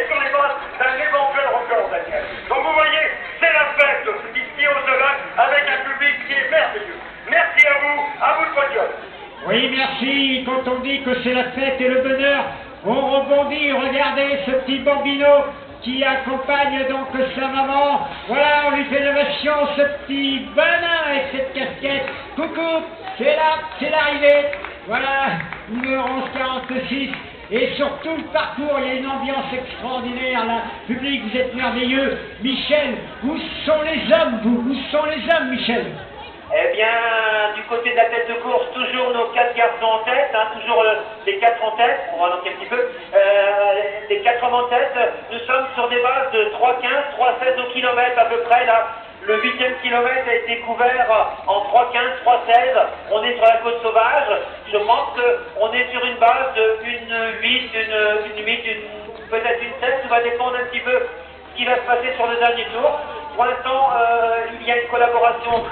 sur les bases d'un éventuel record, Daniel. Donc vous voyez, c'est la fête ici aux Olonnes avec un public qui est merveilleux. Merci à vous le podium.
Oui, merci, quand on dit que c'est la fête et le bonheur, on rebondit, regardez ce petit bambino qui accompagne donc sa maman. Voilà, on lui fait l'ovation, ce petit bonhomme avec cette casquette. Coucou, c'est là, c'est l'arrivée. Voilà, numéro 1146. Et sur tout le parcours, il y a une ambiance extraordinaire, là. Public, vous êtes merveilleux. Michel, où sont les hommes, vous? Où sont les hommes, Michel?
Eh bien, du côté de la tête de course, toujours nos 4 garçons en tête, hein, toujours les 4 en tête, on va manquer un petit peu, les 4 hommes en tête, nous sommes sur des bases de 3,15, 3,16 au kilomètre à peu près, là. Le 8e kilomètre a été couvert en 3,15, 3,16. On est sur la côte sauvage. Je pense qu'on est sur une base de 1,8, peut-être une 7. Ça va dépendre un petit peu de ce qui va se passer sur le dernier tour. Pour l'instant, il y a une collaboration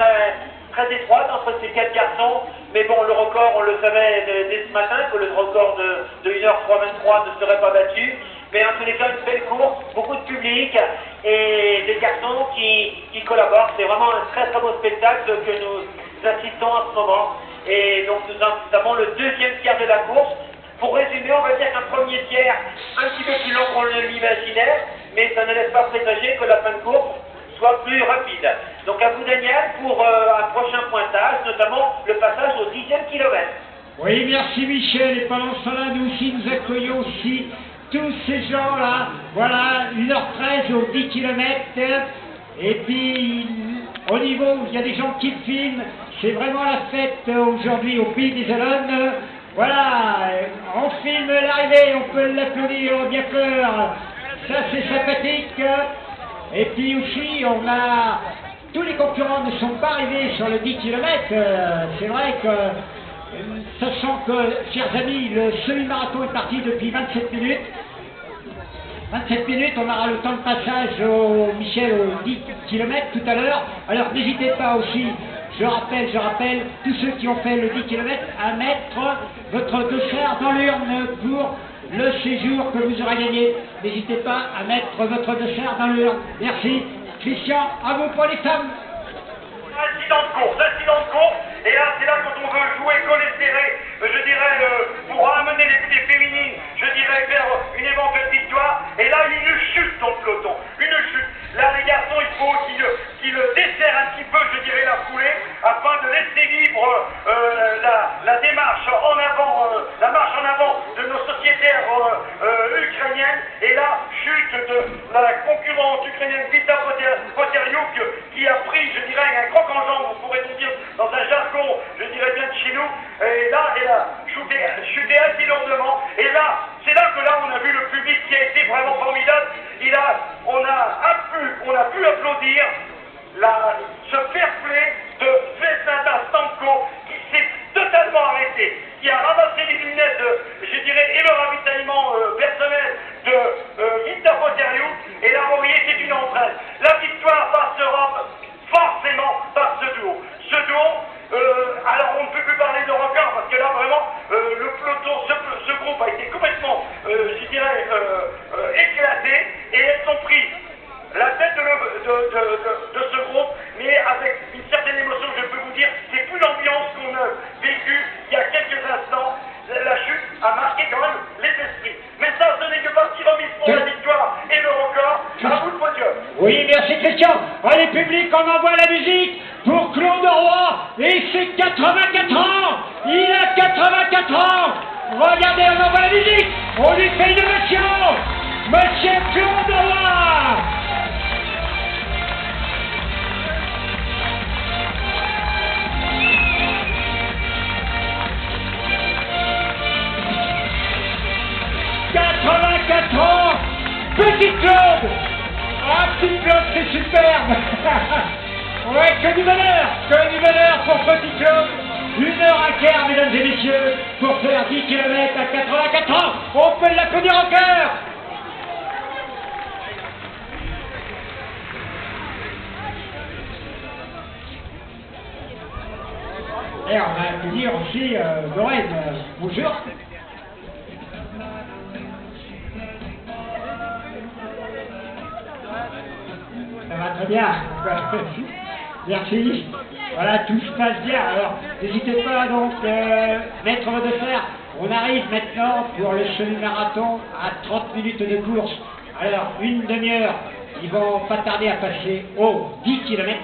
très étroite entre ces 4 garçons. Mais bon, le record, on le savait dès ce matin, que le record de 1h323 ne serait pas battu. Mais en tous les cas, une belle course, beaucoup de public et des garçons qui collaborent. C'est vraiment un très très beau spectacle que nous assistons en ce moment. Et donc nous avons le 2e tiers de la course. Pour résumer, on va dire qu'un premier tiers un petit peu plus long qu'on ne l'imaginait, mais ça ne laisse pas présager que la fin de course soit plus rapide. Donc à vous Daniel pour un prochain pointage, notamment le passage au 10e kilomètre.
Oui, merci Michel. Et pendant ce temps-là, nous aussi, nous accueillons aussi tous ces gens-là. Voilà, 1h13 au 10 km. Et puis, au niveau où il y a des gens qui filment, c'est vraiment la fête aujourd'hui au Pays des Allonnes. Voilà, on filme l'arrivée, on peut l'applaudir au bien cœur. Ça, c'est sympathique. Et puis aussi, on a... Tous les concurrents ne sont pas arrivés sur le 10 km. C'est vrai que... Sachant que, chers amis, le semi-marathon est parti depuis 27 minutes. 27 minutes, on aura le temps de passage au Michel au 10 km tout à l'heure. Alors n'hésitez pas aussi, je rappelle, tous ceux qui ont fait le 10 km à mettre votre dessert dans l'urne pour le séjour que vous aurez gagné. N'hésitez pas à mettre votre dessert dans l'urne. Merci. Christian, à vous pour les femmes.
Incident de course, et là c'est là quand on veut jouer colestéré, je dirais, pour amener les féminines, je dirais vers une éventuelle victoire, et là une chute dans le peloton, une chute. Là les garçons, il faut qu'ils desserrent un petit peu, je dirais, la foulée, afin de laisser libre la démarche en avant, la marche en avant de nos sociétaires ukrainiennes, et là, chute de la concurrente ukrainienne Vita Poteriuk, qui a pris, je dirais, un croc en jambe, on pourrait dire dans un jargon, je dirais bien de chez nous, et là, elle a chuté assez lourdement, et là, c'est là que on a vu le public qui a été vraiment formidable. On a pu applaudir ce fair play de Vesnata Stanko qui s'est totalement arrêté, qui a ramassé les lunettes, je dirais, et le ravitaillement personnel de Vita Poteriuk, et là, vous voyez, c'est une entraîne. La victoire passera forcément par ce duo. Ce duo, alors on ne peut plus parler de record parce que là vraiment le peloton, ce groupe a été complètement, je dirais, éclaté, et elles ont pris la tête de ce groupe, mais avec une certaine émotion, je peux vous dire, c'est plus l'ambiance qu'on a vécue il y a quelques instants. La chute a marqué quand même les esprits. Mais ça, ce n'est que partie remise pour la victoire et le record. À vous le podium.
Oui, merci Christian. Allez, public, on envoie la musique pour Claude Roy. Et c'est 84 ans. Il a 84 ans. Regardez, on envoie la musique. On lui fait une ovation. Monsieur Claude Roy. Petit Claude. Ah, petit Claude, c'est superbe. Ouais, que du bonheur pour Petit Claude. 1h15, mesdames et messieurs, pour faire 10 km à 84 ans. On peut l'applaudir en cœur. Et on va applaudir aussi Lorraine. Bonjour. Ça va très bien. Merci. Voilà, tout se passe bien. Alors, n'hésitez pas donc mettre vos desserts. On arrive maintenant pour le semi-marathon à 30 minutes de course. Alors, une demi-heure, ils vont pas tarder à passer aux 10 km.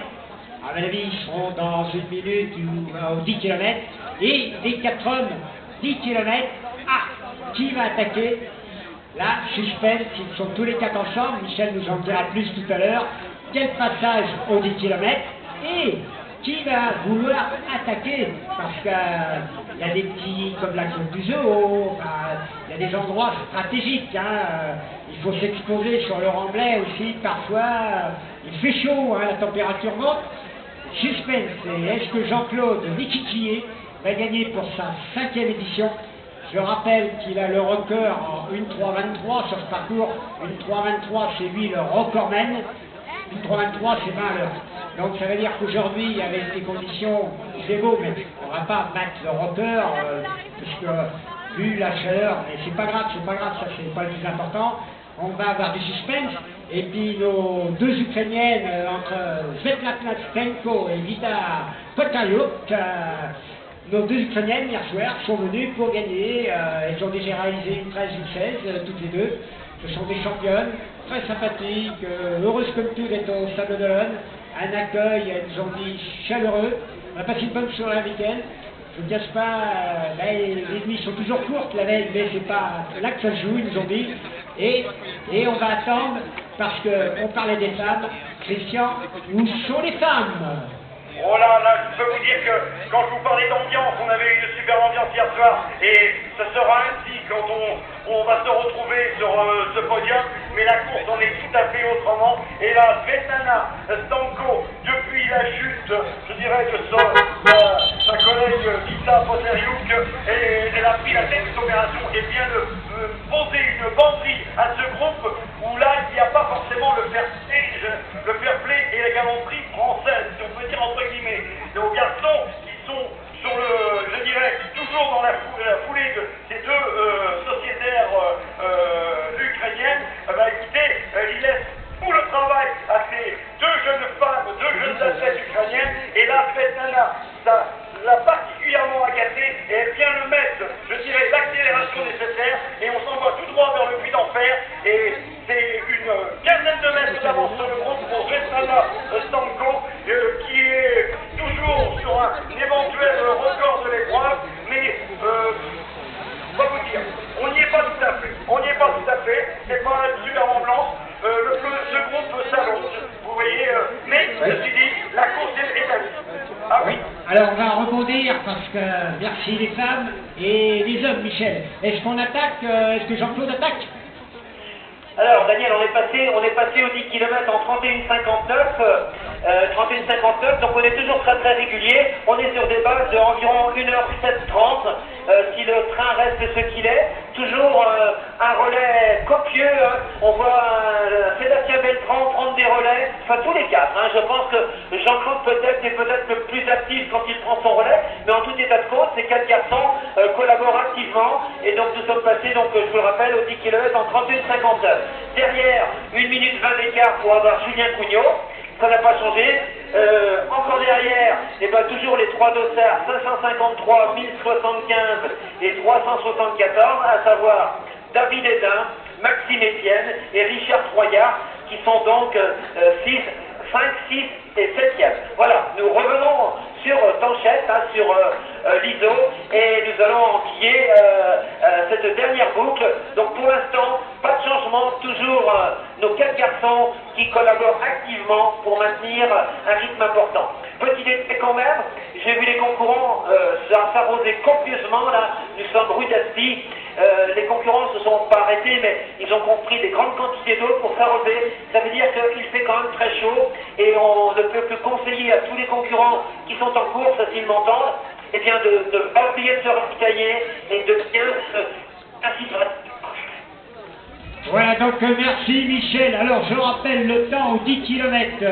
À mon avis, ils seront dans une minute ou aux 10 km. Et les 4 hommes, 10 km. Ah, qui va attaquer? Là, suspense, ils sont tous les 4 ensemble. Michel nous en dira plus tout à l'heure. Quel passage aux 10 km? Et qui va vouloir attaquer? Parce qu'il y a des petits, comme la côte du zoo, il y a des endroits stratégiques. Il faut s'exposer sur le remblai aussi. Parfois, il fait chaud, la température monte. Suspense, et est-ce que Jean-Claude Riquiquier va gagner pour sa 5e édition? Je rappelle qu'il a le record en 1:3:23 sur ce parcours. 1:3:23, c'est lui le recordman. 1:3:23, c'est 20 à l'heure. Donc ça veut dire qu'aujourd'hui, avec les conditions, c'est beau, mais on ne va pas battre le record, puisque vu la chaleur, mais c'est pas grave, ça c'est pas le plus important. On va avoir du suspense, et puis nos deux Ukrainiennes, entre Svetlana Stenko et Vida Potayuk, nos deux Ukrainiennes, hier soir, sont venues pour gagner. Elles ont déjà réalisé une 13 ou 16, toutes les deux. Ce sont des championnes, très sympathiques, heureuses comme tout d'être au Stade de l'Olonne. Un accueil, elles nous ont dit, chaleureux. On a passé une bonne soirée avec elles. Je ne cache pas, les nuits sont toujours courtes la veille, mais c'est pas là que ça se joue, ils nous ont dit. Et on va attendre, parce qu'on parlait des femmes. Christian, où sont les femmes?
Oh là, je peux vous dire que quand je vous parlais d'ambiance, on avait une super ambiance hier soir, et ce sera ainsi quand on va se retrouver sur ce podium, mais la course en est tout à fait autrement, et là, Svetlana Stenko, depuis la chute, je dirais, de sa collègue Vida Potayuk, elle a pris la tête de cette opération, et vient de poser une banderie à ce groupe, où là, il n'y a pas forcément le fair play et la galanterie française, si on peut dire entre guillemets. Nos garçons qui sont sur je dirais, toujours dans la foulée de ces deux sociétaires ukrainiennes, écoutez, ils laissent tout le travail à ces deux jeunes femmes, deux jeunes athlètes ukrainiennes, et là, Svetlana, ça l'a particulièrement agacée, et elle vient le mettre, je dirais, l'accélération nécessaire, et on s'envoie tout droit vers le puits d'enfer, et c'est une quinzaine de mètres d'avance sur le groupe pour Svetlana Stenko, qui est toujours sur un éventuel record de l'épreuve, mais on va vous dire, on n'y est pas tout à fait, c'est pas une super ambulance, ce groupe s'allonge, vous voyez, mais ceci dit, la course est à vie. Ah oui.
Alors on va rebondir parce que merci les femmes et les hommes, Michel. Est-ce qu'on attaque? Est-ce que Jean-Claude attaque?
Alors Daniel, on est passé aux 10 km en 31,59, donc on est toujours très très régulier. On est sur des bases d'environ 1h07:30, si le train reste ce qu'il est. Toujours un relais copieux, on voit Sébastien Beltran prendre des relais, enfin tous les quatre. Je pense que Jean-Claude peut-être est peut-être le plus actif quand il prend son relais, mais en tout état de cause, ces quatre garçons collaborent activement, et donc nous sommes passés, donc, je vous le rappelle, aux 10 km en 31,59. Derrière, 1 minute 20 d'écart pour avoir Julien Cugnot, ça n'a pas changé. Encore derrière, toujours les trois dossards 553, 1075 et 374, à savoir David Hédin, Maxime Etienne et Richard Troyard, qui sont donc 5, 6 et 7e. Voilà, nous revenons sur Tanchette, sur l'ISO, et nous allons enquiller cette dernière boucle. Donc pour l'instant, pas de changement, toujours nos 4 garçons qui collaborent activement pour maintenir un rythme important. Petit détail quand même, j'ai vu les concurrents s'arroser copieusement, là, nous sommes rue d'Asti. Les concurrents ne se sont pas arrêtés, mais ils ont compris des grandes quantités d'eau pour s'arroser. Ça veut dire qu'il fait quand même très chaud, et on ne peut que conseiller à tous les concurrents qui sont en course, s'ils m'entendent, eh bien de ne pas oublier de se ravitailler et de bien s'hydrater.
Voilà, donc merci Michel. Alors je rappelle le temps aux 10 km,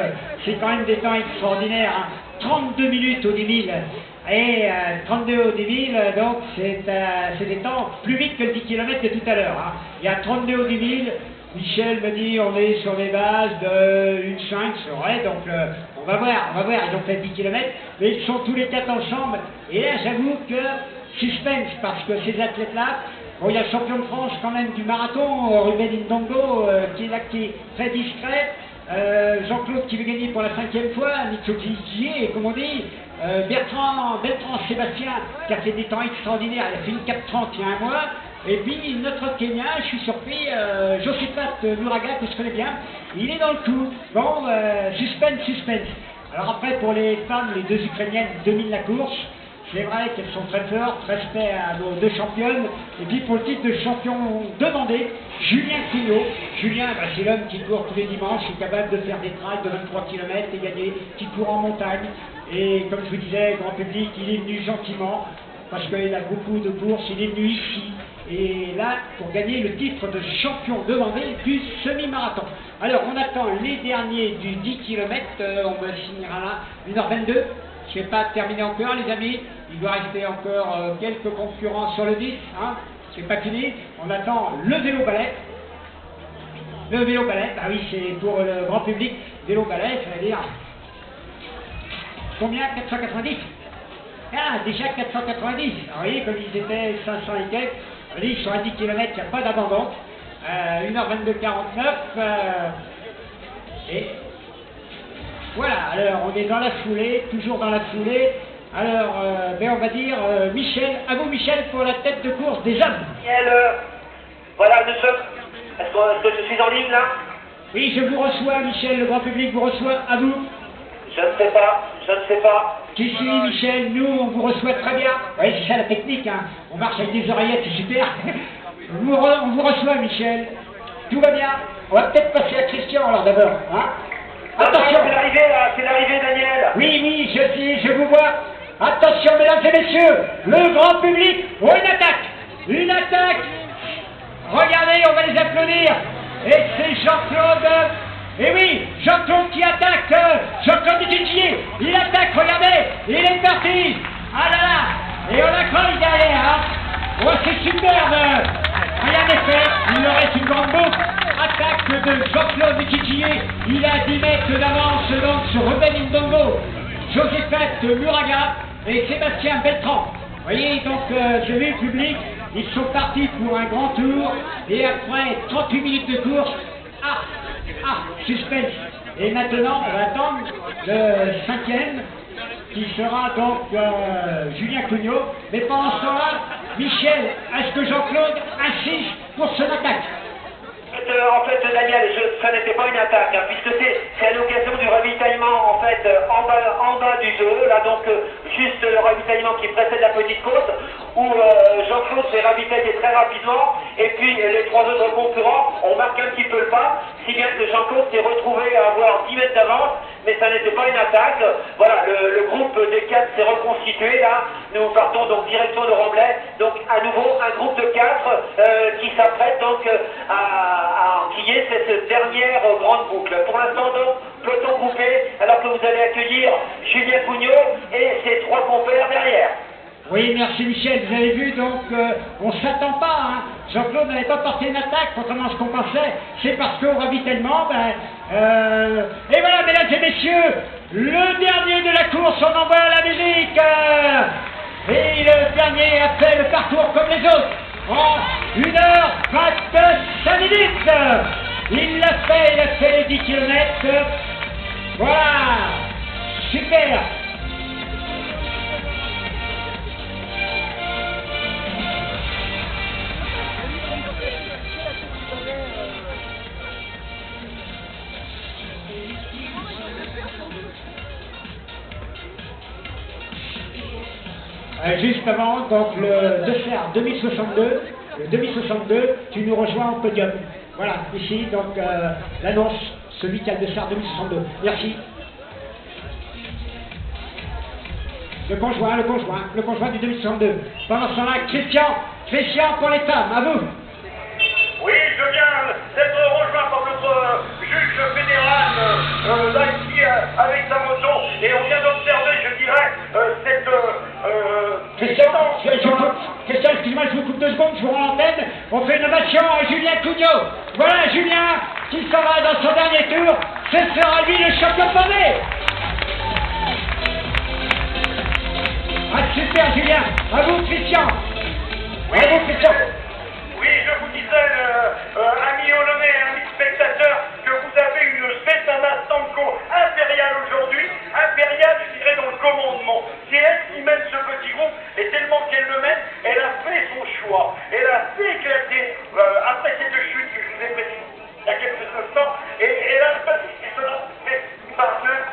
c'est quand même des temps extraordinaires, 32 minutes aux 10 000. Et 32 au 10 000, donc c'est des temps plus vite que le 10 km de tout à l'heure. Il y a 32 au 10 000, Michel me dit on est sur les bases de 1,5, c'est vrai, donc on va voir, ils ont fait 10 km, mais ils sont tous les 4 ensemble, et là j'avoue que suspense, parce que ces athlètes-là, Bon, il y a le champion de France quand même du marathon, Ruben Ndongo, qui est là, qui est très discret. Jean-Claude qui veut gagner pour la 5e fois, Mitsubishi, comme on dit. Bertrand Sébastien qui a fait des temps extraordinaires, il a fait une 4:30 il y a un mois. Et puis notre Kenya, je suis surpris, Josephat Muraga, que je connais bien, il est dans le coup. Bon, suspense. Alors après, pour les femmes, les 2 Ukrainiennes dominent la course. C'est vrai qu'elles sont très fortes, respect à nos 2 championnes. Et puis pour le titre de champion demandé, Julien Cugnot. Julien, c'est l'homme qui court tous les dimanches, qui est capable de faire des trails de 23 km et gagner, qui court en montagne. Et comme je vous disais, grand public, il est venu gentiment, parce qu'il a beaucoup de courses, il est venu ici. Et là, pour gagner le titre de champion demandé du semi-marathon. Alors, on attend les derniers du 10 km, on va finir là, 1h22. Je ne vais pas terminer encore, les amis. Il doit rester encore quelques concurrents sur le 10. Hein. C'est pas fini. On attend le vélo-ballet. Le vélo-ballet, bah oui, c'est pour le grand public. Vélo-ballet, ça veut dire... Combien? 490. Ah, déjà 490. Alors, vous voyez, comme ils étaient 500 et quelques, ils sont à 10 km, il n'y a pas d'abandon. 1h22,49. Et voilà, alors on est dans la foulée, toujours dans la foulée. Alors, on va dire, Michel, à vous Michel, pour la tête de course des hommes.
Voilà, nous sommes... Est-ce que je suis en ligne là?
Oui, je vous reçois Michel, le grand public vous reçoit, à vous.
Je ne sais pas.
Si, Michel, nous, on vous reçoit très bien. Oui, c'est ça la technique, hein. On marche avec des oreillettes, c'est super. On vous reçoit, Michel. Tout va bien. On va peut-être passer à Christian, alors, d'abord. Hein. Attention.
C'est l'arrivée, Daniel.
Oui, je vous vois. Attention, mesdames et messieurs, le grand public. Oh, une attaque. Regardez, on va les applaudir. Et c'est Jean-Claude. Et oui, Jean-Claude qui attaque, Jean-Claude Duquetier, il attaque, regardez, il est parti. Ah là là, et on accroche derrière, hein. Oh, c'est superbe. Rien n'est fait, il leur reste une grande boucle. Attaque de Jean-Claude Duquetier, il a 10 mètres d'avance donc sur Ruben Ndongo, Josephat Muraga et Sébastien Beltran. Vous voyez, donc, j'ai vu le public, ils sont partis pour un grand tour, et après 38 minutes de course, suspense. Et maintenant, on va attendre le 5e, qui sera donc Julien Cugnot. Mais pendant ce temps-là, Michel, est-ce que Jean-Claude insiste pour son attaque?
En fait, Daniel, ça n'était pas une attaque, hein, puisque c'est à l'occasion du ravitaillement, en fait, en bas du 2, là, donc, juste le ravitaillement qui précède la petite côte, où Jean-Claude s'est ravitaillé très rapidement, et puis les 3 autres concurrents ont marqué un petit peu le pas, si bien que Jean-Claude s'est retrouvé à avoir 10 mètres d'avance, mais ça n'était pas une attaque. Voilà, le groupe des 4 s'est reconstitué, là, nous partons donc direction de Remblai, donc à nouveau un groupe de 4 qui s'apprête donc à enquiller cette dernière grande boucle. Pour l'instant donc, peloton groupé, alors que vous allez accueillir Julien Cugnot et ses 3 compères derrière.
Oui, merci Michel, vous avez vu, donc on ne s'attend pas, hein. Jean-Claude n'avait pas porté une attaque, contrairement à ce qu'on pensait, c'est parce qu'au ravitaillement, et voilà, mesdames et messieurs, le dernier de la course, on envoie la musique, et le dernier a fait le parcours comme les autres, en 1h25 minutes, il a fait les 10 km, voilà, super. Juste avant, donc le dessert 2062, le 2062, tu nous rejoins au podium. Voilà, ici, donc l'annonce, celui qui a le dessert 2062. Merci. Le conjoint du 2062. Pendant ce temps-là, Christian pour les femmes, à vous.
Oui, je viens d'être rejoint par notre juge fédéral, là ici, avec sa moto, et on vient d'observer, je dirais, cette...
Christian, excuse-moi, je vous coupe 2 secondes, je vous rends l'antenne. On fait une ovation à Julien Cugnot. Voilà Julien qui s'en va dans son dernier tour. Ce sera lui le champion pavé. Ah super Julien. À vous Christian.
disais, amis Olonais, amis spectateurs, que vous avez une Svetlana Stanko impériale aujourd'hui, impériale, je dirais, dans le commandement. C'est elle qui mène ce petit groupe, et tellement qu'elle le mène, elle a fait son choix. Elle a fait éclater, après cette chute que je vous ai précisée il y a quelques instants, et elle a fait cela, par deux.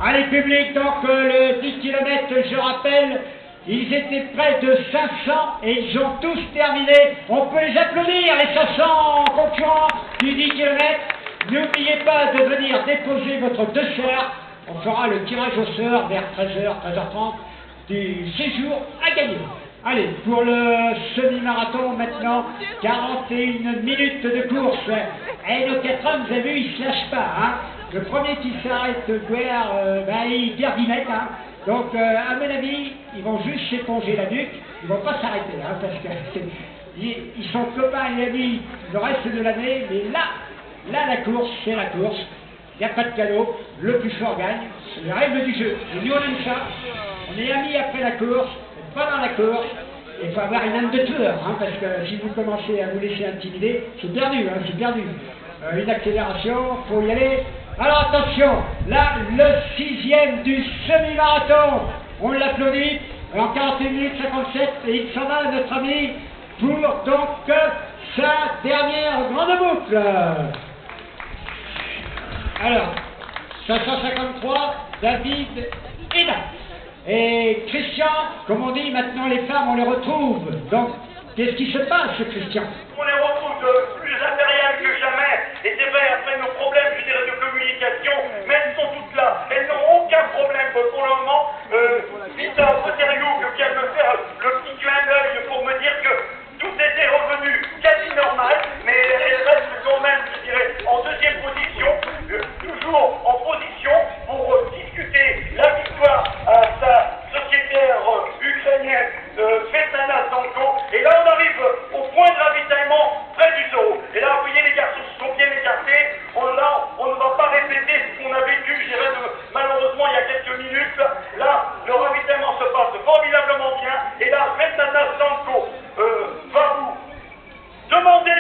Allez, public, donc le 10 km, je rappelle, ils étaient près de 500 et ils ont tous terminé. On peut les applaudir, les 500 concurrents du 10 km. N'oubliez pas de venir déposer votre dessert. On fera le tirage au sort vers 13h, 13h30 du séjour à gagner. Allez, pour le semi-marathon maintenant, 41 minutes de course. Et nos 4 hommes, vous avez vu, ils ne se lâchent pas. Hein. Le premier qui s'arrête, il perd 10 mètres. Hein. Donc, à mon avis, ils vont juste s'éponger la nuque. Ils ne vont pas s'arrêter, hein, parce que ils sont copains et amis le reste de l'année. Mais là, la course, c'est la course. Il n'y a pas de cadeau. Le plus fort gagne. C'est la règle du jeu. Et nous, on aime ça. On est amis après la course. Pas dans la course, il faut avoir une âme de tueur, hein, parce que si vous commencez à vous laisser intimider, c'est perdu, hein, c'est perdu. Une accélération, faut y aller. Alors attention, là, le 6e du semi-marathon, on l'applaudit, en 41 minutes 57, et il s'en va, notre ami, pour donc sa dernière grande boucle. Alors, 553, David Hénin. Et Christian, comme on dit, maintenant les femmes, on les retrouve. Donc, qu'est-ce qui se passe, Christian?
On les retrouve plus impériales que jamais. Et c'est vrai, après nos problèmes, je dirais, de communication, mais elles sont toutes là. Elles n'ont aucun problème pour le moment. Vita Poteriou qui vient me faire le petit clin d'œil pour me dire que tout était revenu quasi normal, mais elle reste quand même, je dirais, en deuxième position, toujours en position pour discuter la victoire à sa sociétaire ukrainienne Svetlana Stanko. Et là, on arrive au point de ravitaillement près du zoo. Et là, vous voyez, les garçons se sont bien écartés. On ne va pas répéter ce qu'on a vécu, je dirais, malheureusement, il y a quelques minutes. Là, le ravitaillement se passe formidablement bien. Et là, Svetlana Stanko va vous demander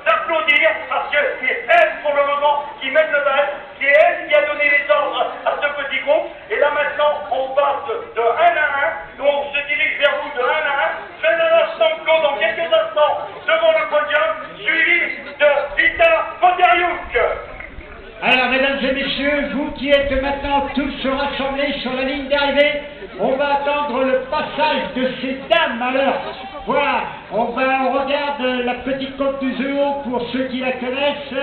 d'applaudir parce que c'est elle pour le moment qui mène le bal, c'est elle qui a donné les ordres à ce petit groupe. Et là maintenant, on passe de 1 à 1, donc on se dirige vers vous de 1 à 1. Svetlana Stanko dans quelques instants devant le podium, suivi de Vita Poteriuk.
Alors, mesdames et messieurs, vous qui êtes maintenant tous rassemblés sur la ligne d'arrivée, on va attendre le passage de ces dames. Alors, voilà, on regarde la petite côte du zoo pour ceux qui la connaissent.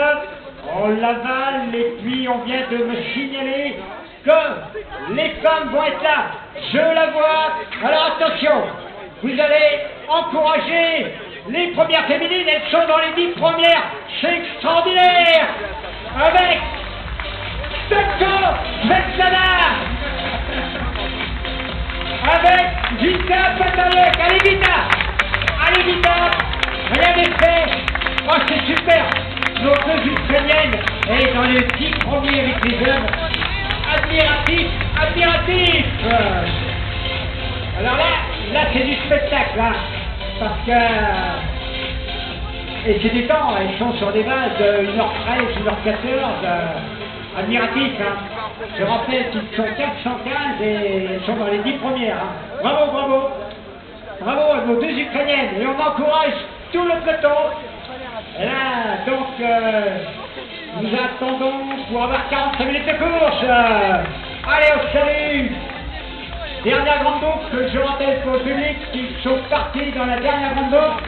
On l'avale et puis on vient de me signaler que les femmes vont être là. Je la vois. Alors attention, vous allez encourager les premières féminines. Elles sont dans les 10 premières. C'est extraordinaire. Avec Stanko Svetlana. Avec Vita Poteriuk. Allez Vita. Allez Vita. Rien n'est fait. Oh c'est super. Nos deux Ukrainiennes et dans les 10 premiers avec les hommes. Admiratif, admiratif. Alors là c'est du spectacle, hein, parce que et c'est du temps, elles sont sur des bases de 1h13, 1h14, admiratif, hein. Je rappelle qu'ils sont 415 et elles sont dans les 10 premières, hein. Bravo, bravo, bravo à nos deux Ukrainiennes, et on encourage tout le peloton. Et là, donc, nous attendons pour avoir 45 minutes de course. Allez, au salut. Dernière grande boucle, je rappelle pour le public qu'ils sont partis dans la dernière grande boucle.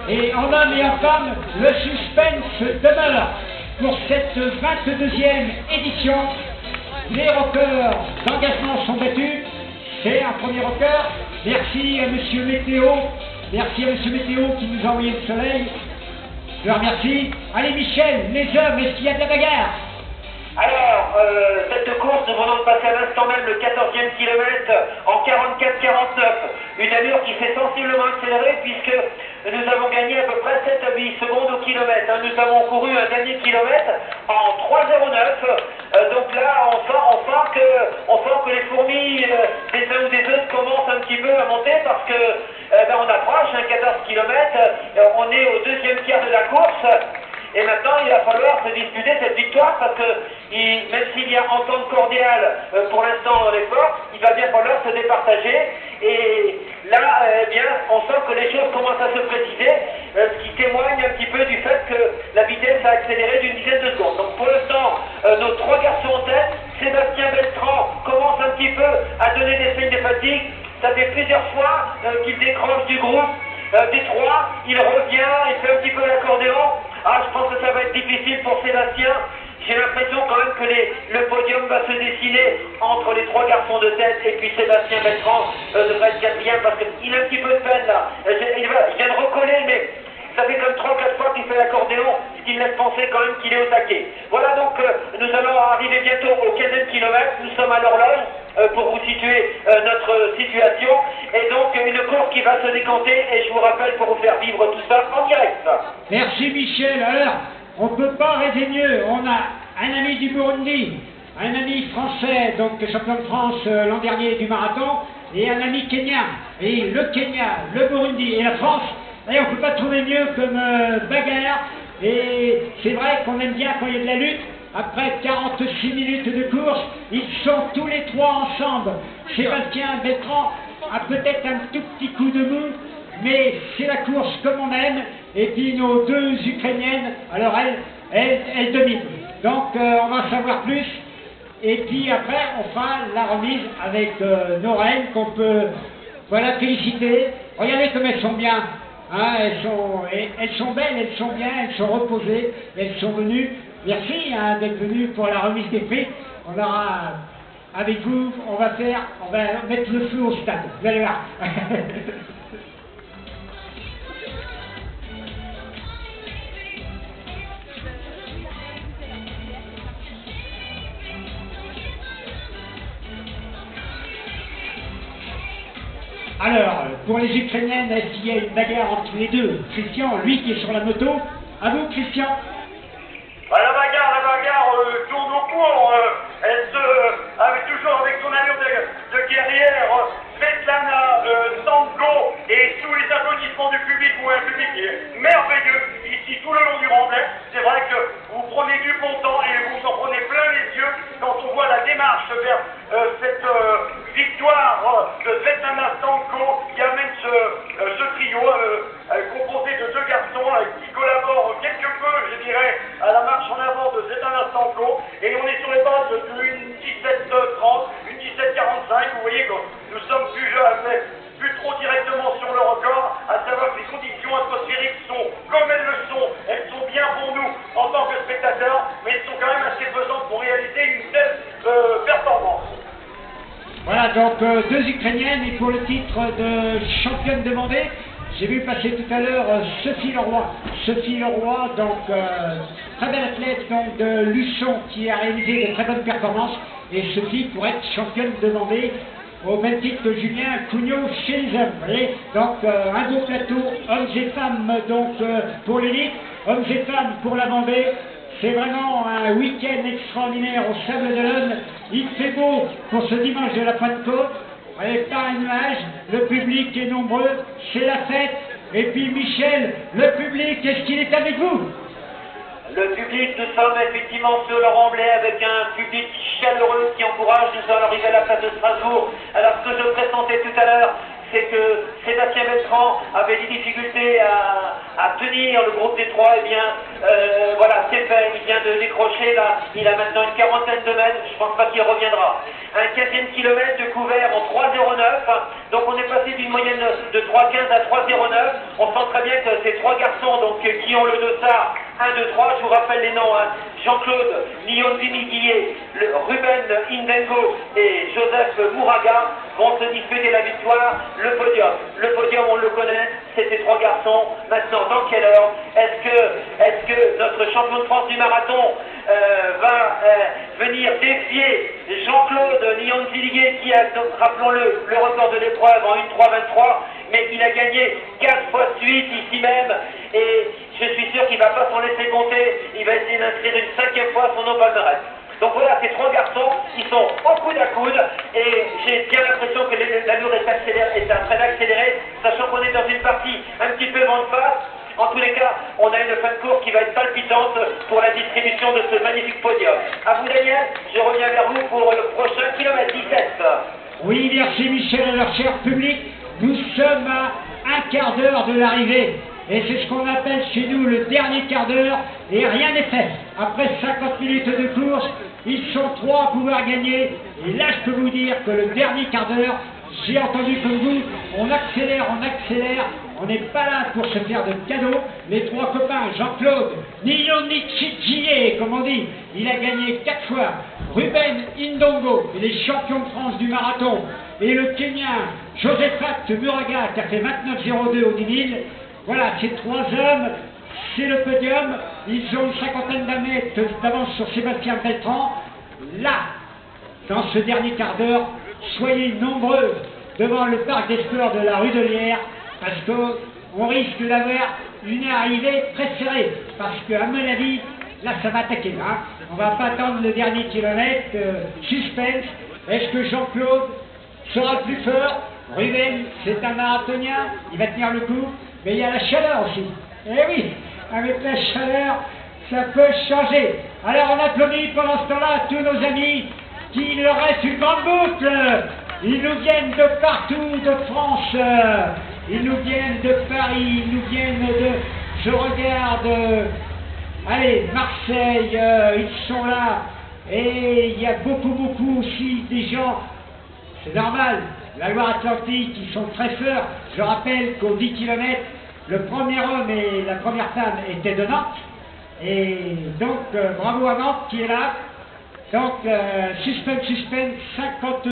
Et en homme et en femme, le suspense demeure pour cette 22e édition. Les rockers d'engagement sont battus. C'est un premier rocker. Merci à Monsieur Météo. Merci à Monsieur Météo qui nous a envoyé le soleil. Je le remercie. Allez Michel, les hommes, est-ce qu'il y a de la bagarre?
Alors, cette course, nous venons de passer à l'instant même le 14e kilomètre en 44-49. Une allure qui s'est sensiblement accélérée puisque nous avons gagné à peu près 7 à 8 secondes au kilomètre. Nous avons couru un dernier kilomètre en 3,09. Donc là, on sent que les fourmis des uns ou des autres commencent un petit peu à monter parce que on approche, km. On est au deuxième tiers de la course. Et maintenant, il va falloir se disputer cette victoire parce que même s'il y a entente cordiale pour l'instant dans l'effort, il va bien falloir se départager. Et là, eh bien, on sent que les choses commencent à se préciser, ce qui témoigne un petit peu du fait que la vitesse a accéléré d'une dizaine de secondes. Donc pour l'instant, nos trois garçons en tête, Sébastien Beltran commence un petit peu à donner des signes de fatigue. Ça fait plusieurs fois qu'il décroche du groupe. Des trois, il revient, il fait un petit peu l'accordéon. Ah, je pense que ça va être difficile pour Sébastien. J'ai l'impression quand même que le podium va se dessiner entre les trois garçons de tête et puis Sébastien Beltran devrait être quatrième parce qu'il a un petit peu de peine là. Il vient de recoller, mais ça fait comme 3 ou 4 fois qu'il fait l'accordéon, ce qui me laisse penser quand même qu'il est au taquet. Voilà donc, nous allons arriver bientôt au 15e kilomètre, nous sommes à l'horloge pour vous situer notre situation, et donc une course qui va se décanter, et je vous rappelle pour vous faire vivre tout ça en direct.
Merci Michel. Alors, on ne peut pas rêver mieux. On a un ami du Burundi, un ami français, donc champion de France l'an dernier du marathon, et un ami kenyan. Et le Kenya, le Burundi et la France, et on ne peut pas trouver mieux comme bagarre. Et c'est vrai qu'on aime bien quand il y a de la lutte. Après 46 minutes de course, ils sont tous les trois ensemble. Sébastien Beltran a peut-être un tout petit coup de mou, mais c'est la course comme on aime. Et puis nos deux Ukrainiennes, alors elles dominent. Donc on va en savoir plus. Et puis après, on fera la remise avec nos reines qu'on peut féliciter. Regardez comme elles sont bien. Hein, elles sont belles, elles sont bien, elles sont reposées, elles sont venues. Merci d'être venus pour la remise des prix. On aura avec vous, on va mettre le feu au stade. Vous allez voir. Alors, pour les Ukrainiennes, est-ce qu'il y a une bagarre entre les deux? Christian, lui qui est sur la moto. À vous, Christian.
La bagarre tourne au cours. Elle avec toujours avec son allure de guerrière, Svetlana Stanko, et sous les applaudissements du public, ou un public qui est merveilleux ici tout le long du Remblai. C'est vrai que vous prenez du bon temps et vous en prenez plein les yeux quand on voit la démarche vers cette victoire de Svetlana Stanko qui amène ce trio composé de deux garçons qui collaborent quelque peu, je dirais, à la marche en avant de Svetlana Stanko, et on est sur les bases d'une 17:30, une 17:45. Vous voyez que nous sommes plus trop directement sur le record, à savoir que les conditions atmosphériques sont comme elles sont bien pour nous en tant que spectateurs, mais elles sont quand même assez pesantes pour réaliser une telle performance.
Voilà, donc deux Ukrainiennes, et pour le titre de championne de Vendée, j'ai vu passer tout à l'heure Sophie Leroy. Sophie Leroy, donc très belle athlète donc, de Luçon qui a réalisé de très bonnes performances, et Sophie pour être championne de Vendée au même titre que Julien Cugnot chez les hommes. Vous voyez, donc un beau plateau, hommes et femmes donc pour l'élite, hommes et femmes pour la Vendée. C'est vraiment un week-end extraordinaire au Sable d'Olonne. Il fait beau pour ce dimanche de la Pentecôte. Avec pas un nuage, le public est nombreux, c'est la fête. Et puis Michel, le public, est-ce qu'il est avec vous?
Le public, nous sommes effectivement sur le Remblai avec un public chaleureux qui encourage. Nous sommes arrivés à la place de Strasbourg. Alors ce que je présentais tout à l'heure, c'est que Sébastien Beltran avait des difficultés à tenir le groupe des trois. Eh bien, voilà, c'est fait, il vient de décrocher là, il a maintenant une quarantaine de mètres, je pense pas qu'il reviendra. Un 15e kilomètre de couvert en 3,09, donc on est passé d'une moyenne de 3,15 à 3,09. On sent très bien que ces trois garçons donc, qui ont le dossard 1, 2, 3, je vous rappelle les noms, hein. Jean-Claude Lyon-Vimiguier, Ruben Indengo et Joseph Mouraga vont se disputer la victoire, le podium. Le podium, on le connaît, c'est ces trois garçons. Maintenant, dans quelle heure est-ce que notre champion de France du marathon va venir défier Jean-Claude Lyon-Vimiguier qui a, rappelons-le, le record de l'épreuve en 1,3,23, mais il a gagné 4 fois de suite ici même, et je suis sûr qu'il ne va pas s'en laisser compter, il va essayer d'inscrire une 5e fois son nom palmarès. Donc voilà, ces trois garçons, ils sont au coude à coude et j'ai bien l'impression que l'allure est en train d'accélérer, sachant qu'on est dans une partie un petit peu vent de face. En tous les cas, on a une fin de course qui va être palpitante pour la distribution de ce magnifique podium. À vous Daniel, je reviens vers vous pour le prochain kilomètre 17.
Oui, merci Michel, alors cher public, nous sommes à un quart d'heure de l'arrivée. Et c'est ce qu'on appelle chez nous le dernier quart d'heure, et rien n'est fait. Après 50 minutes de course, ils sont 3 à pouvoir gagner, et là je peux vous dire que le dernier quart d'heure, j'ai entendu comme vous, on accélère, on n'est pas là pour se faire de cadeaux. Les 3 copains, Jean-Claude, Nilonichidjié, comme on dit, il a gagné 4 fois. Ruben Indongo, il est champion de France du marathon. Et le Kenyan, Josephat Muraga, qui a fait 29,02 au 10 000. Voilà, ces 3 hommes, c'est le podium. Ils ont une cinquantaine d'années d'avance sur Sébastien Beltran. Là, dans ce dernier quart d'heure, soyez nombreux devant le parc des sports de la rue de Lierre, parce qu'on risque d'avoir une arrivée très serrée, parce qu'à mon avis, là ça va attaquer. Hein. On va pas attendre le dernier kilomètre, suspense. Est-ce que Jean-Claude sera le plus fort? Ruben, c'est un marathonien, il va tenir le coup, mais il y a la chaleur aussi. Eh oui, avec la chaleur, ça peut changer. Alors on applaudit pendant ce temps-là tous nos amis qui leur reste une grande boucle. Ils nous viennent de partout de France, ils nous viennent de Paris, ils nous viennent de, je regarde, allez, Marseille, ils sont là, et il y a beaucoup aussi des gens, c'est normal, la Loire-Atlantique, ils sont très forts. Je rappelle qu'au 10 km, le premier homme et la première femme étaient de Nantes, et donc bravo à Nantes qui est là. Donc, suspense, 50